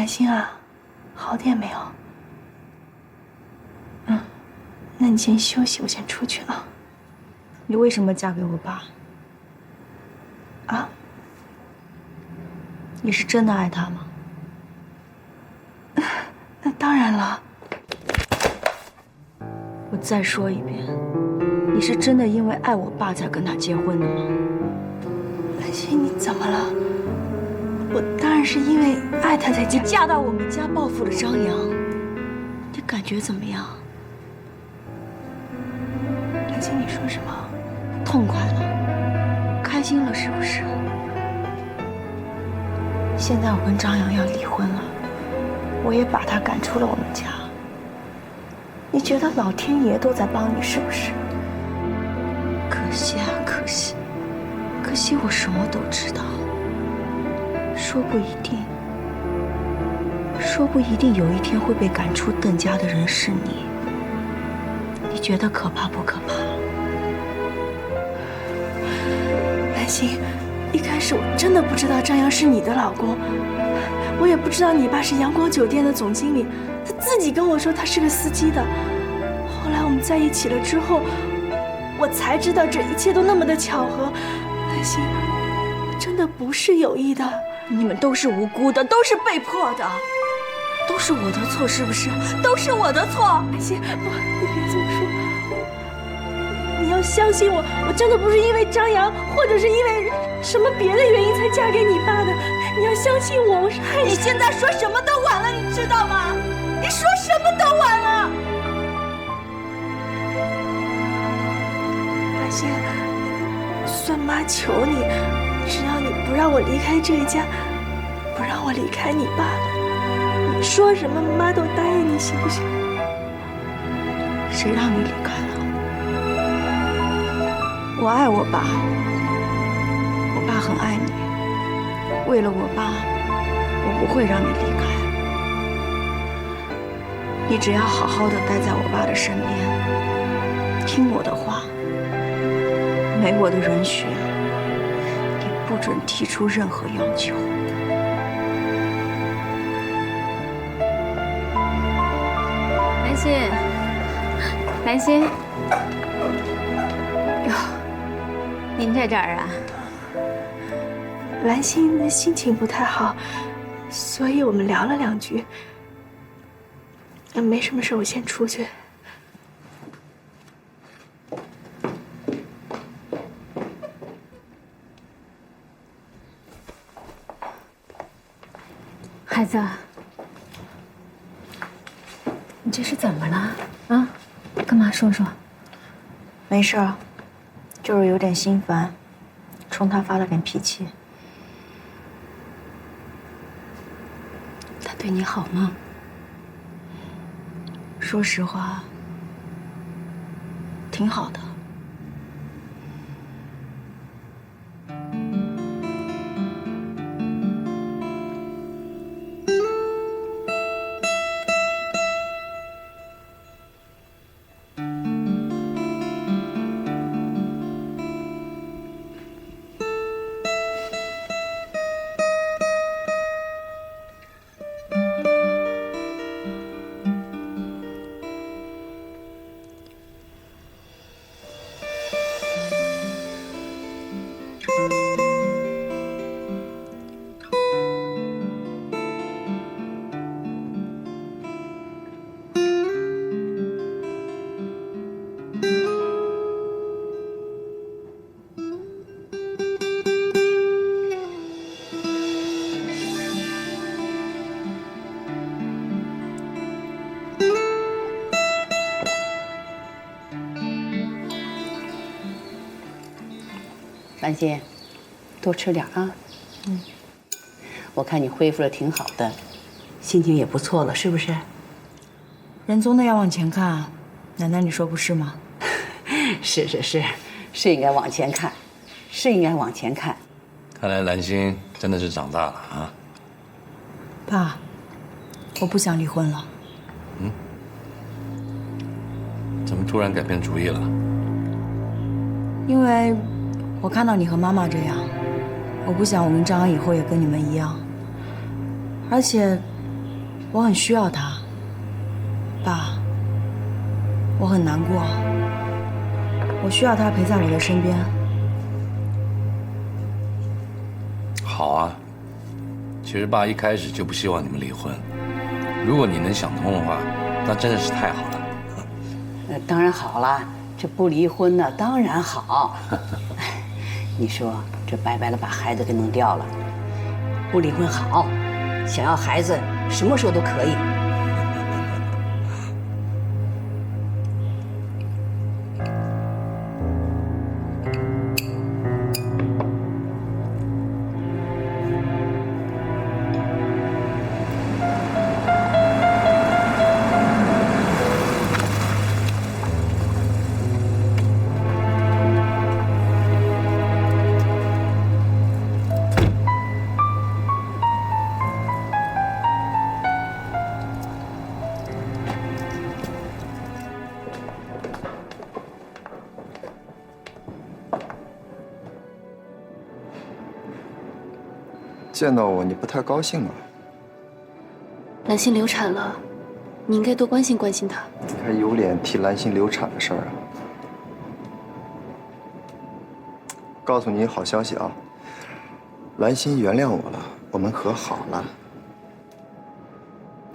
兰心啊，好点没有？那你先休息，我先出去啊。你为什么嫁给我爸？啊？你是真的爱他吗？那当然了。我再说一遍，你是真的因为爱我爸才跟他结婚的吗？兰心，你怎么了？我当然是因为爱他才嫁。你嫁到我们家报复了张扬，你感觉怎么样？兰心，你说什么？痛快了，开心了是不是？现在我跟张扬要离婚了，我也把他赶出了我们家。你觉得老天爷都在帮你是不是？可惜啊，可惜，可惜我什么都知道。说不一定有一天会被赶出邓家的人是你。你觉得可怕不可怕？兰心，一开始我真的不知道张扬是你的老公，我也不知道你爸是阳光酒店的总经理，他自己跟我说他是个司机的。后来我们在一起了之后，我才知道这一切都那么的巧合。兰心，真的不是有意的。你们都是无辜的，都是被迫的，都是我的错，是不是？都是我的错。兰心，不，你别这么说。你要相信我，我真的不是因为张扬，或者是因为什么别的原因才嫁给你爸的。你要相信我，我是爱你。你现在说什么都晚了，你知道吗？你说什么都晚了。兰心，算妈求你，只要你不让我离开这一家，不让我离开你爸，你说什么妈都答应你，行不行？谁让你离开了？我爱我爸，我爸很爱你。为了我爸，我不会让你离开。你只要好好的待在我爸的身边，听我的话，没我的允许，你不准提出任何要求。兰心，兰心，哟，您在这儿啊？兰心的心情不太好，所以我们聊了2句。没什么事，我先出去。孩子，你这是怎么了？啊，干嘛说说？没事儿，就是有点心烦，冲他发了点脾气。他对你好吗？说实话，挺好的。兰心，多吃点啊。我看你恢复的挺好的，心情也不错了，是不是？人总得要往前看，奶奶你说不是吗？是，是应该往前看，是应该往前看。看来兰心真的是长大了啊。爸，我不想离婚了。怎么突然改变主意了？因为我看到你和妈妈这样，我不想我跟张扬以后也跟你们一样。而且，我很需要他，爸，我很难过，我需要他陪在我的身边。好啊，其实爸一开始就不希望你们离婚，如果你能想通的话，那真的是太好了。当然好了，这不离婚呢，当然好。你说这白白的把孩子给弄掉了，不离婚好，想要孩子什么时候都可以。见到我，你不太高兴吧？兰心流产了，你应该多关心关心她。你还有脸提兰心流产的事儿啊？告诉你好消息啊，兰心原谅我了，我们和好了。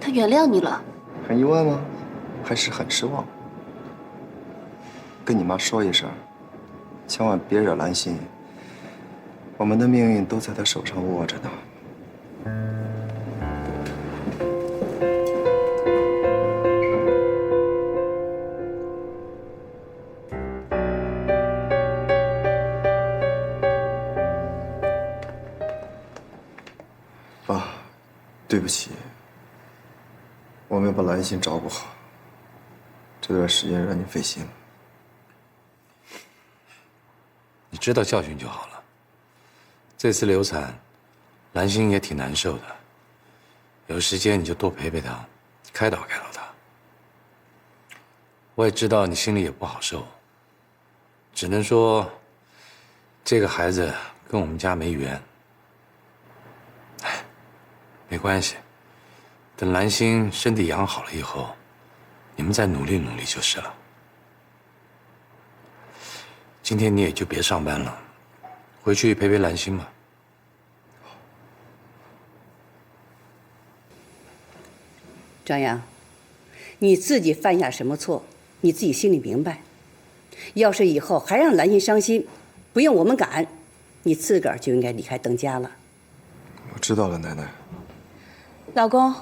她原谅你了？很意外吗？还是很失望？跟你妈说一声，千万别惹兰心。我们的命运都在她手上握着呢。爸，对不起，我没把兰心照顾好，这段时间让你费心了。你知道教训就好了。这次流产，兰心也挺难受的。有时间你就多陪陪她，开导开导她。我也知道你心里也不好受，只能说，这个孩子跟我们家没缘。哎，没关系，等兰心身体养好了以后，你们再努力努力就是了。今天你也就别上班了，回去陪陪兰心吧。张扬，你自己犯下什么错，你自己心里明白。要是以后还让兰心伤心，不用我们赶，你自个儿就应该离开邓家了。我知道了，奶奶。老公，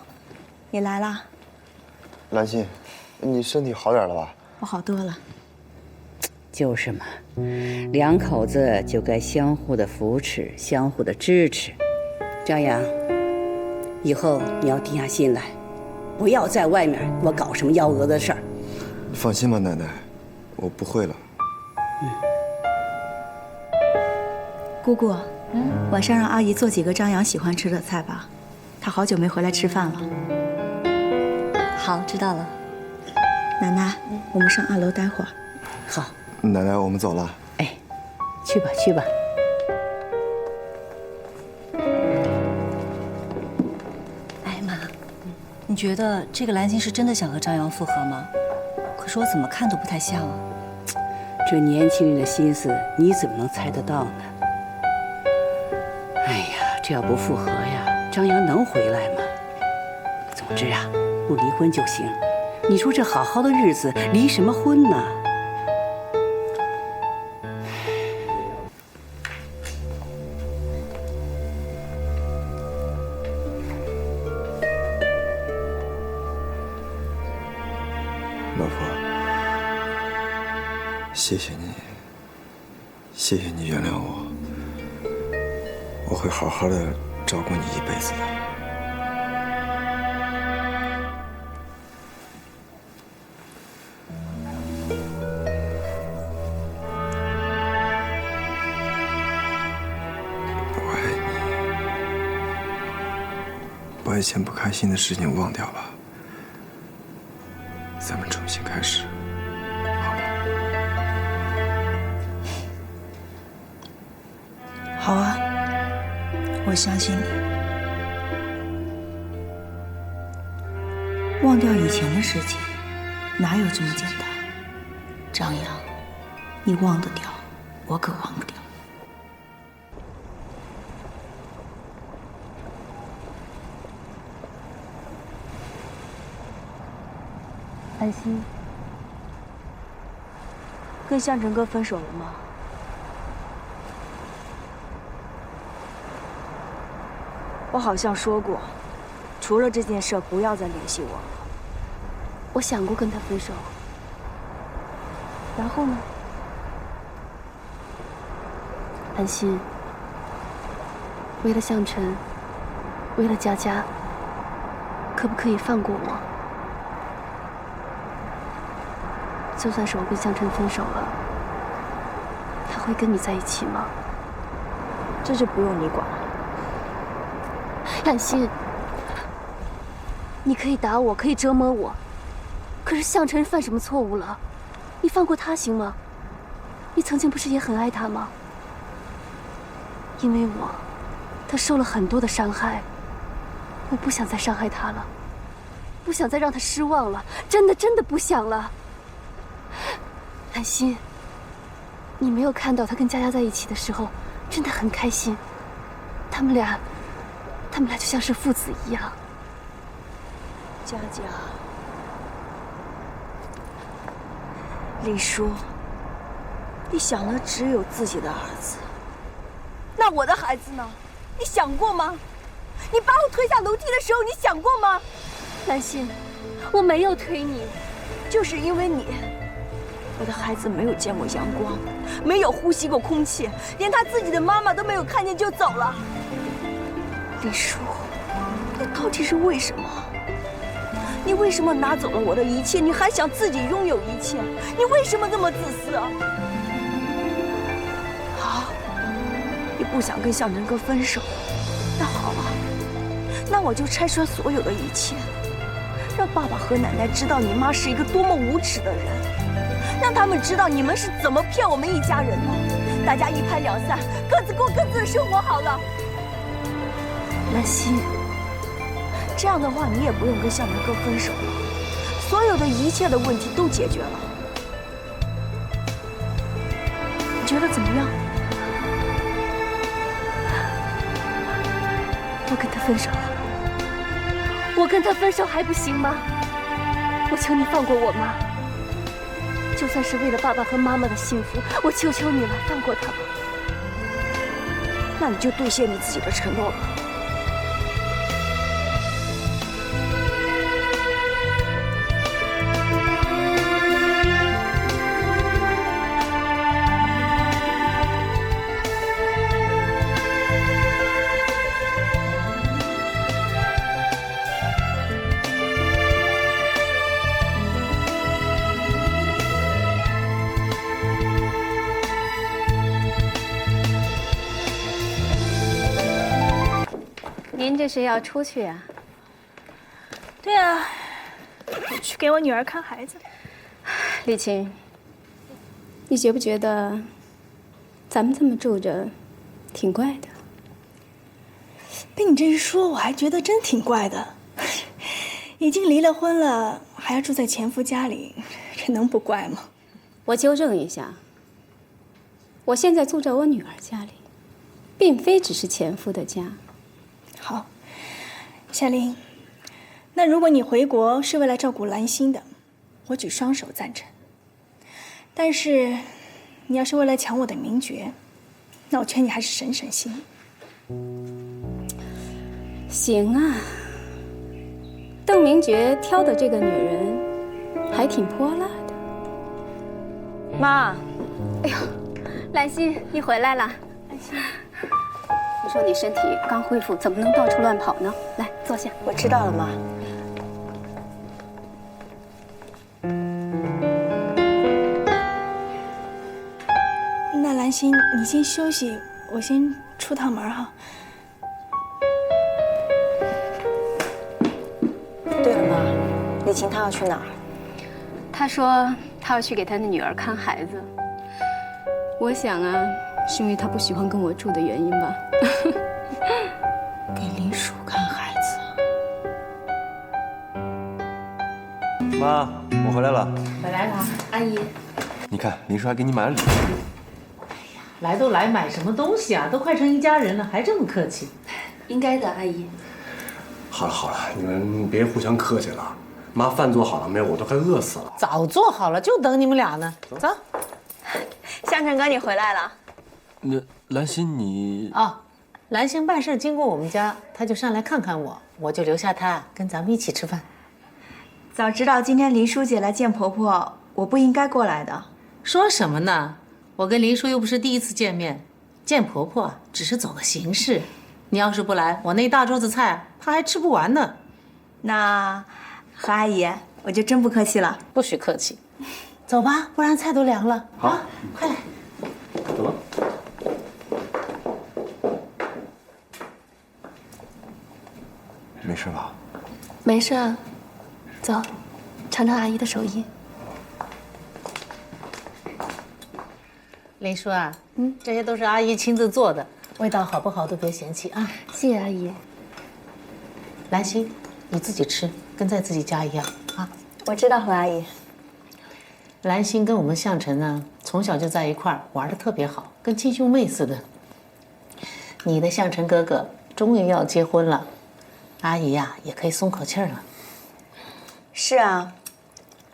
你来啦。兰心，你身体好点了吧？我好多了。就是嘛，两口子就该相互的扶持，相互的支持。张扬，以后你要定下心来，不要在外面给我搞什么幺蛾子的事儿。你放心吧，奶奶，我不会了。姑姑，晚上让阿姨做几个张扬喜欢吃的菜吧，他好久没回来吃饭了。好，知道了。奶奶，我们上2楼待会儿。好。奶奶，我们走了。哎，去吧，去吧。哎妈，你觉得这个兰心是真的想和张扬复合吗？可是我怎么看都不太像啊。这年轻人的心思，你怎么能猜得到呢？哎呀，这要不复合呀，张扬能回来吗？总之啊，不离婚就行。你说这好好的日子，离什么婚呢？老婆，谢谢你，谢谢你原谅我，我会好好的照顾你一辈子的。我爱你，把以前不开心的事情忘掉吧。咱们重新开始，好吗？好啊，我相信你。忘掉以前的事情，哪有这么简单？张扬，你忘得掉，我可忘不掉。安心，跟向晨哥分手了吗？我好像说过，除了这件事，不要再联系我了。我想过跟他分手，然后呢？安心，为了向晨，为了佳佳，可不可以放过我？就算是我跟向晨分手了，他会跟你在一起吗？这就不用你管了。安心，你可以打我，可以折磨我，可是向晨犯什么错误了？你放过他行吗？你曾经不是也很爱他吗？因为我，他受了很多的伤害，我不想再伤害他了，不想再让他失望了，真的不想了。安心，你没有看到他跟佳佳在一起的时候，真的很开心，他们俩就像是父子一样。佳佳，李叔，你想的只有自己的儿子，那我的孩子呢？你想过吗？你把我推下楼梯的时候，你想过吗？兰心，我没有推你，就是因为你，我的孩子没有见过阳光，没有呼吸过空气，连他自己的妈妈都没有看见就走了。李叔，你到底是为什么？你为什么拿走了我的一切？你还想自己拥有一切？你为什么那么自私啊？好，你不想跟向晨哥分手，那好啊，那我就拆穿所有的一切，让爸爸和奶奶知道你妈是一个多么无耻的人，让他们知道你们是怎么骗我们一家人的。大家一拍两散，各自过各自的生活好了。兰心，这样的话，你也不用跟向晨哥分手了，所有的一切的问题都解决了。你觉得怎么样？我跟他分手了，我跟他分手还不行吗？我求你放过我妈，就算是为了爸爸和妈妈的幸福，我求求你了，放过他吧。那你就兑现你自己的承诺吧。您这是要出去啊？对啊，去给我女儿看孩子。丽琴，你觉不觉得咱们这么住着挺怪的？被你这一说，我还觉得真挺怪的。已经离了婚了，还要住在前夫家里，这能不怪吗？我纠正一下，我现在住在我女儿家里，并非只是前夫的家。好，夏琳，那如果你回国是为了照顾兰心的，我举双手赞成。但是，你要是为了抢我的名爵，那我劝你还是省省心。行啊，邓明爵挑的这个女人还挺泼辣的。妈，哎呦，兰心，你回来了。兰心。你说你身体刚恢复，怎么能到处乱跑呢？来，坐下。我知道了，妈。那兰心，你先休息，我先出趟门哈。对了，妈，李晴她要去哪儿？她说她要去给她的女儿看孩子。我想啊，是因为她不喜欢跟我住的原因吧。给林叔看孩子，妈，我回来了。回来了，阿姨。你看，林叔还给你买了礼物。来都来，买什么东西啊？都快成一家人了，还这么客气？应该的，阿姨。好了好了，你们别互相客气了。妈，饭做好了没有？我都快饿死了。早做好了，就等你们俩呢。走。向成哥，你回来了。那兰心你哦，兰心办事经过我们家，他就上来看看我，我就留下他跟咱们一起吃饭。早知道今天林叔姐来见婆婆，我不应该过来的。说什么呢？我跟林叔又不是第一次见面，见婆婆只是走个形式。你要是不来，我那一大桌子菜怕还吃不完呢。那何阿姨，我就真不客气了。不许客气，走吧，不然菜都凉了。好，快来。走吧。没事吧？没事啊，走，尝尝阿姨的手艺。林叔啊，这些都是阿姨亲自做的，味道好不好都别嫌弃啊。谢谢阿姨。兰心，你自己吃，跟在自己家一样啊。我知道，何阿姨。兰心跟我们向晨呢，从小就在一块儿玩的特别好，跟亲兄妹似的。你的向晨哥哥终于要结婚了，阿姨呀也可以松口气儿了。是啊，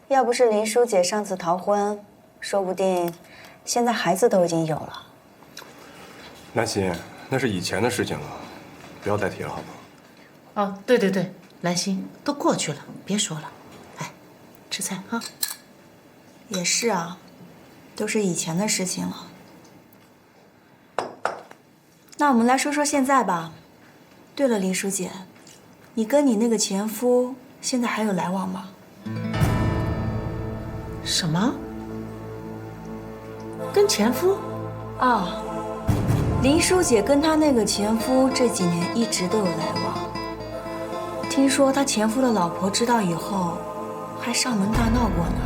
要不是林叔姐上次逃婚，说不定现在孩子都已经有了。兰心，那是以前的事情了，不要再提了，好吗？哦，对对对，兰心都过去了，别说了。哎，吃菜啊。也是啊，都是以前的事情了。那我们来说说现在吧。对了，林书姐，你跟你那个前夫现在还有来往吗？什么？跟前夫？啊，林书姐跟她那个前夫这几年一直都有来往。听说她前夫的老婆知道以后，还上门大闹过呢。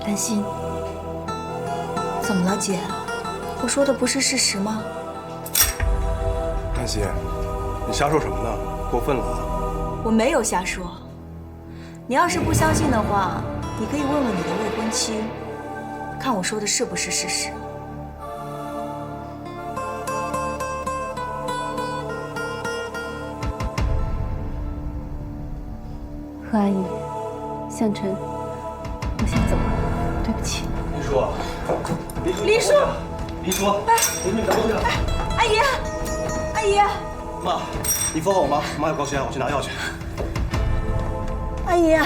兰心，怎么了，姐？我说的不是事实吗？兰心，你瞎说什么呢？过分了啊！我没有瞎说。你要是不相信的话，你可以问问你的未婚妻，看我说的是不是事实。何阿姨，向晨，我先走了，对不起。林叔，林叔，林叔，林叔，你等我一下。阿姨，阿姨，妈，你扶好我妈，妈有高血压，我去拿药去。阿姨。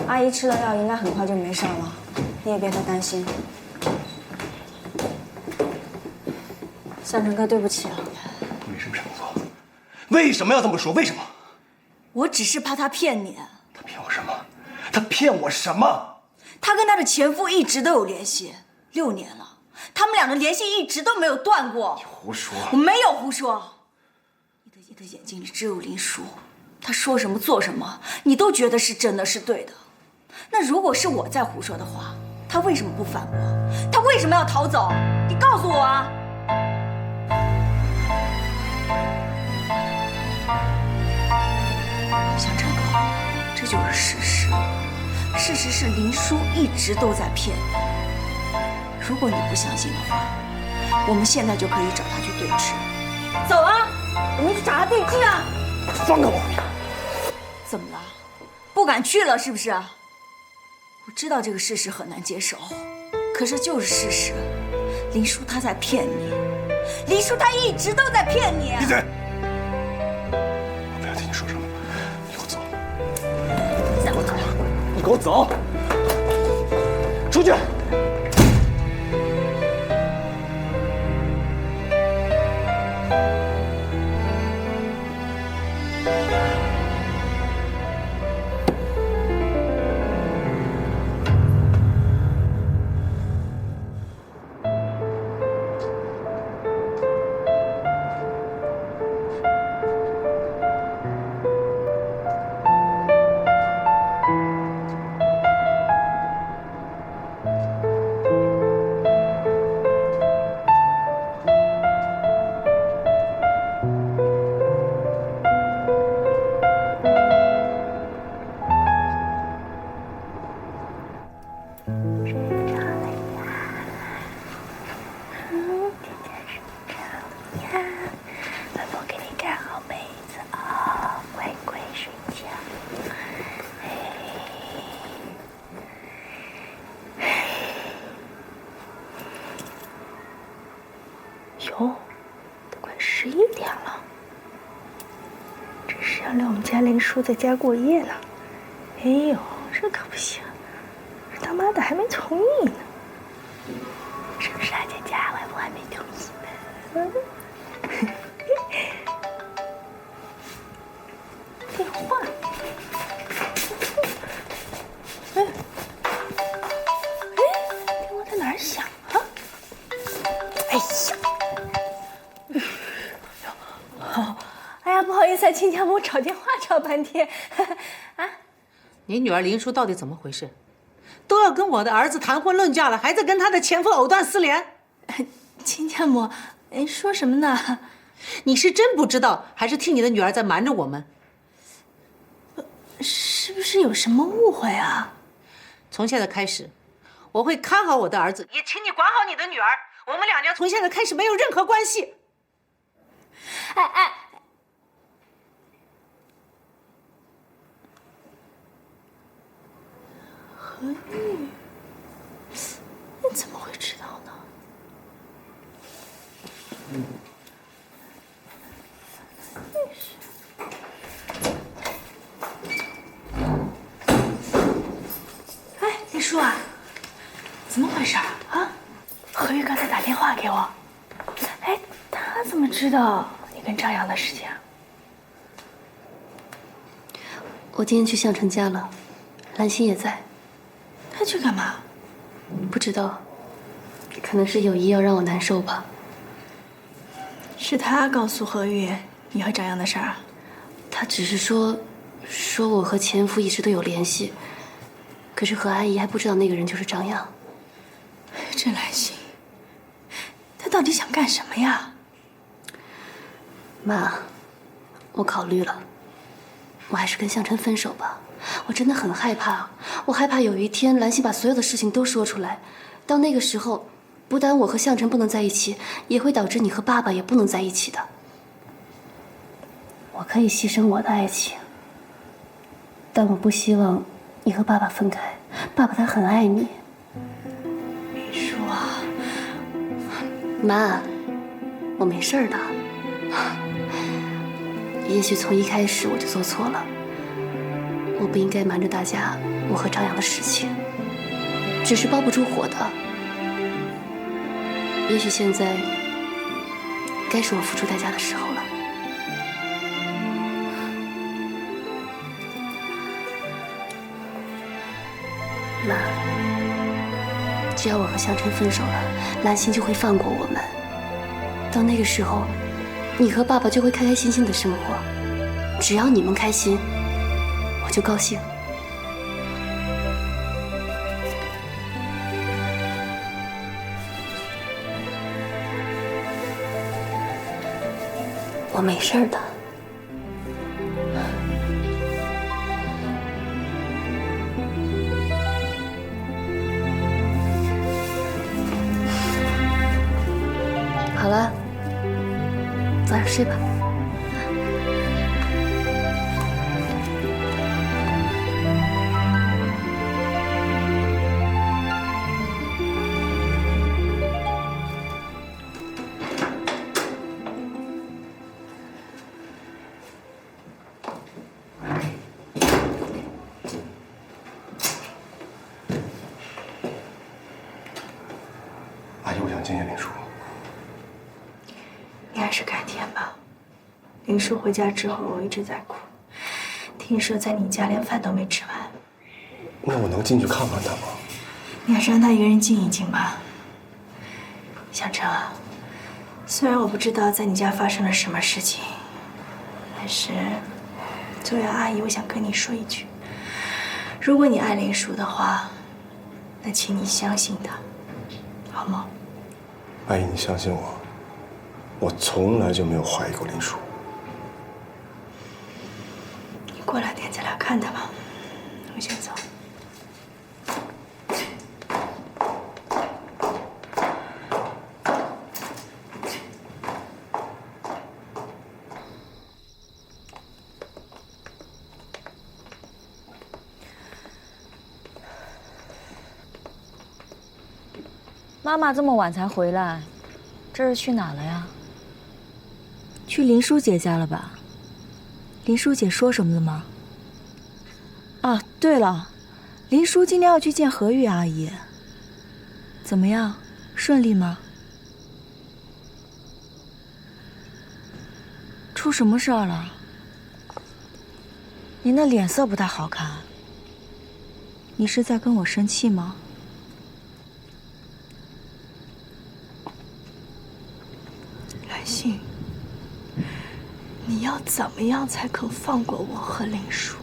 阿姨吃了药，应该很快就没事了，你也别太担心。向晨哥，对不起啊。为什么这么做？为什么要这么说？为什么？我只是怕他骗你。他骗我什么？他骗我什么？他跟他的前夫一直都有联系，6年了，他们俩的联系一直都没有断过。你胡说！我没有胡说。你的眼睛里只有林叔，他说什么做什么，你都觉得是真的，是对的。那如果是我在胡说的话，他为什么不反驳？他为什么要逃走？你告诉我啊！向晨哥，这就是事实。事实是林叔一直都在骗你。如果你不相信的话，我们现在就可以找他去对质。走啊，我们去找他对质啊！放开我！怎么了？不敢去了是不是？我知道这个事实很难接受，可是就是事实。林叔他在骗你，林叔他一直都在骗你。闭嘴！我不要听你说什么，你给我走！让我走！你给我走！出去！外婆给你盖好被子啊，乖乖睡觉。哟，都快11点了，这是要来我们家林叔在家过夜呢。哎呦，这可不行，这他妈的还没同意呢。是不是啊，佳佳？外婆还没同意呢。电话。哎，电话在哪儿响啊？哎呀！哦，哎呀，不好意思啊，亲家母，我找电话找半天。啊，你女儿林淑到底怎么回事？都要跟我的儿子谈婚论嫁了，还在跟他的前夫藕断丝连。亲家母，您说什么呢？你是真不知道，还是替你的女儿在瞒着我们？是不是有什么误会啊？从现在开始，我会看好我的儿子，也请你管好你的女儿。我们两家从现在开始没有任何关系。哎哎，何玉，你怎么会知道呢？哎，林叔啊，怎么回事啊？何玉刚才打电话给我，哎，他怎么知道你跟张扬的事情啊？我今天去向晨家了，兰心也在。他去干嘛？不知道，可能是有意要让我难受吧。是他告诉何玉你和张扬的事儿啊？他只是说我和前夫一直都有联系，可是何阿姨还不知道那个人就是张扬。这兰心，他到底想干什么呀？妈，我考虑了，我还是跟向晨分手吧。我真的很害怕，我害怕有一天兰心把所有的事情都说出来，到那个时候，不但我和向晨不能在一起，也会导致你和爸爸也不能在一起的。我可以牺牲我的爱情，但我不希望你和爸爸分开。爸爸他很爱你。林叔啊，妈，我没事的。也许从一开始我就做错了。我不应该瞒着大家我和张扬的事情，只是包不住火的。也许现在该是我付出代价的时候了。妈，只要我和向晨分手了，兰心就会放过我们。到那个时候，你和爸爸就会开开心心的生活。只要你们开心，我就高兴。我没事的。好了，早点睡吧。阿姨，我想见见林叔。你还是改天吧。林叔回家之后一直在哭，听说在你家连饭都没吃完。那我能进去看看他吗？你还是让他一个人静一静吧。向晨啊，虽然我不知道在你家发生了什么事情，但是作为阿姨，我想跟你说一句：如果你爱林叔的话，那请你相信他，好吗？阿姨，你相信我，我从来就没有怀疑过林叔。你过2天再来看他吧，我先走。妈妈这么晚才回来，这是去哪了呀？去林叔姐家了吧？林叔姐说什么了吗？啊，对了，林叔今天要去见何玉阿姨。怎么样，顺利吗？出什么事儿了？您的脸色不太好看。你是在跟我生气吗？兰心，你要怎么样才肯放过我和林叔？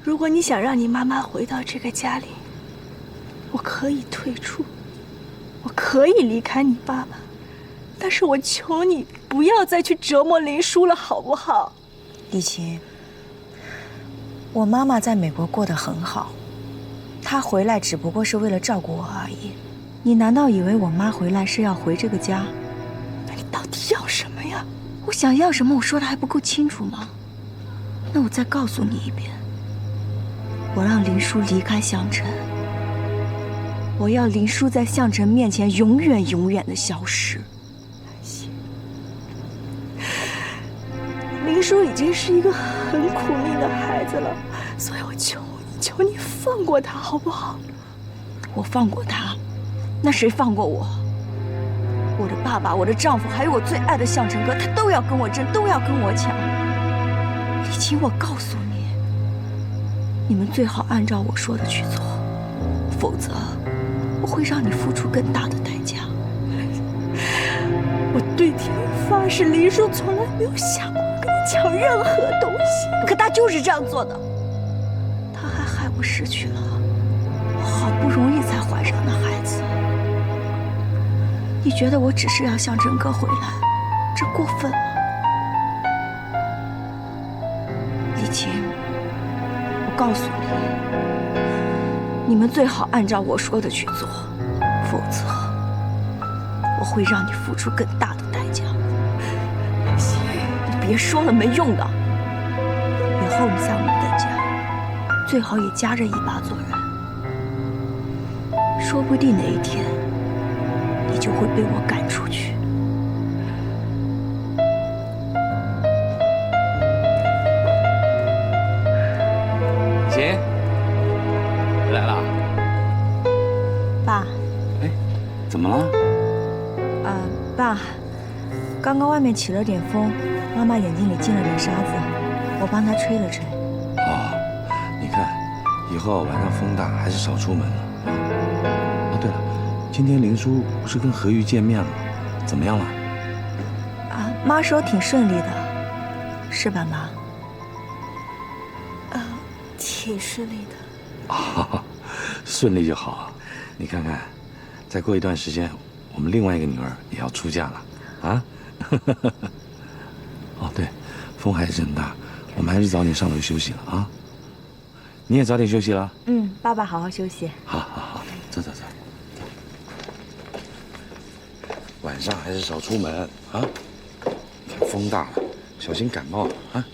如果你想让你妈妈回到这个家里，我可以退出，我可以离开你爸爸，但是我求你不要再去折磨林叔了，好不好？李琴，我妈妈在美国过得很好，她回来只不过是为了照顾我而已。你难道以为我妈回来是要回这个家？那你到底要什么呀？我想要什么，我说的还不够清楚吗？那我再告诉你一遍，我让林叔离开项城，我要林叔在项城面前永远永远的消失。林叔已经是一个很苦命的孩子了，所以我求你放过他好不好？我放过他，那谁放过我？我的爸爸、我的丈夫，还有我最爱的项城哥，他都要跟我争，都要跟我抢。李琴，我告诉你，你们最好按照我说的去做，否则我会让你付出更大的代价。我对天发誓，林叔从来没有想过跟你抢任何东西，可他就是这样做的。他还害我失去了我好不容易才怀上的孩子。你觉得我只是要向真哥回来，这过分吗？李琴，我告诉你，你们最好按照我说的去做，否则我会让你付出更大的代价。你别说了，没用的。以后你在我们邓家，最好也夹着尾巴做人，说不定哪一天你就会被我赶出去。琴，回来了。爸。哎，怎么了？爸，刚刚外面起了点风，妈妈眼睛里进了点沙子，我帮她吹了吹。哦，你看，以后晚上风大还是少出门了啊。哦，对了，今天林叔不是跟何玉见面了，怎么样了？妈说挺顺利的，是吧，妈？挺顺利的。啊，顺利就好。你看看，再过一段时间，我们另外一个女儿也要出嫁了，啊？哦，对，风还是很大，我们还是早点上楼休息了啊。你也早点休息了。爸爸好好休息。好，走。晚上还是少出门啊，风大了，小心感冒啊。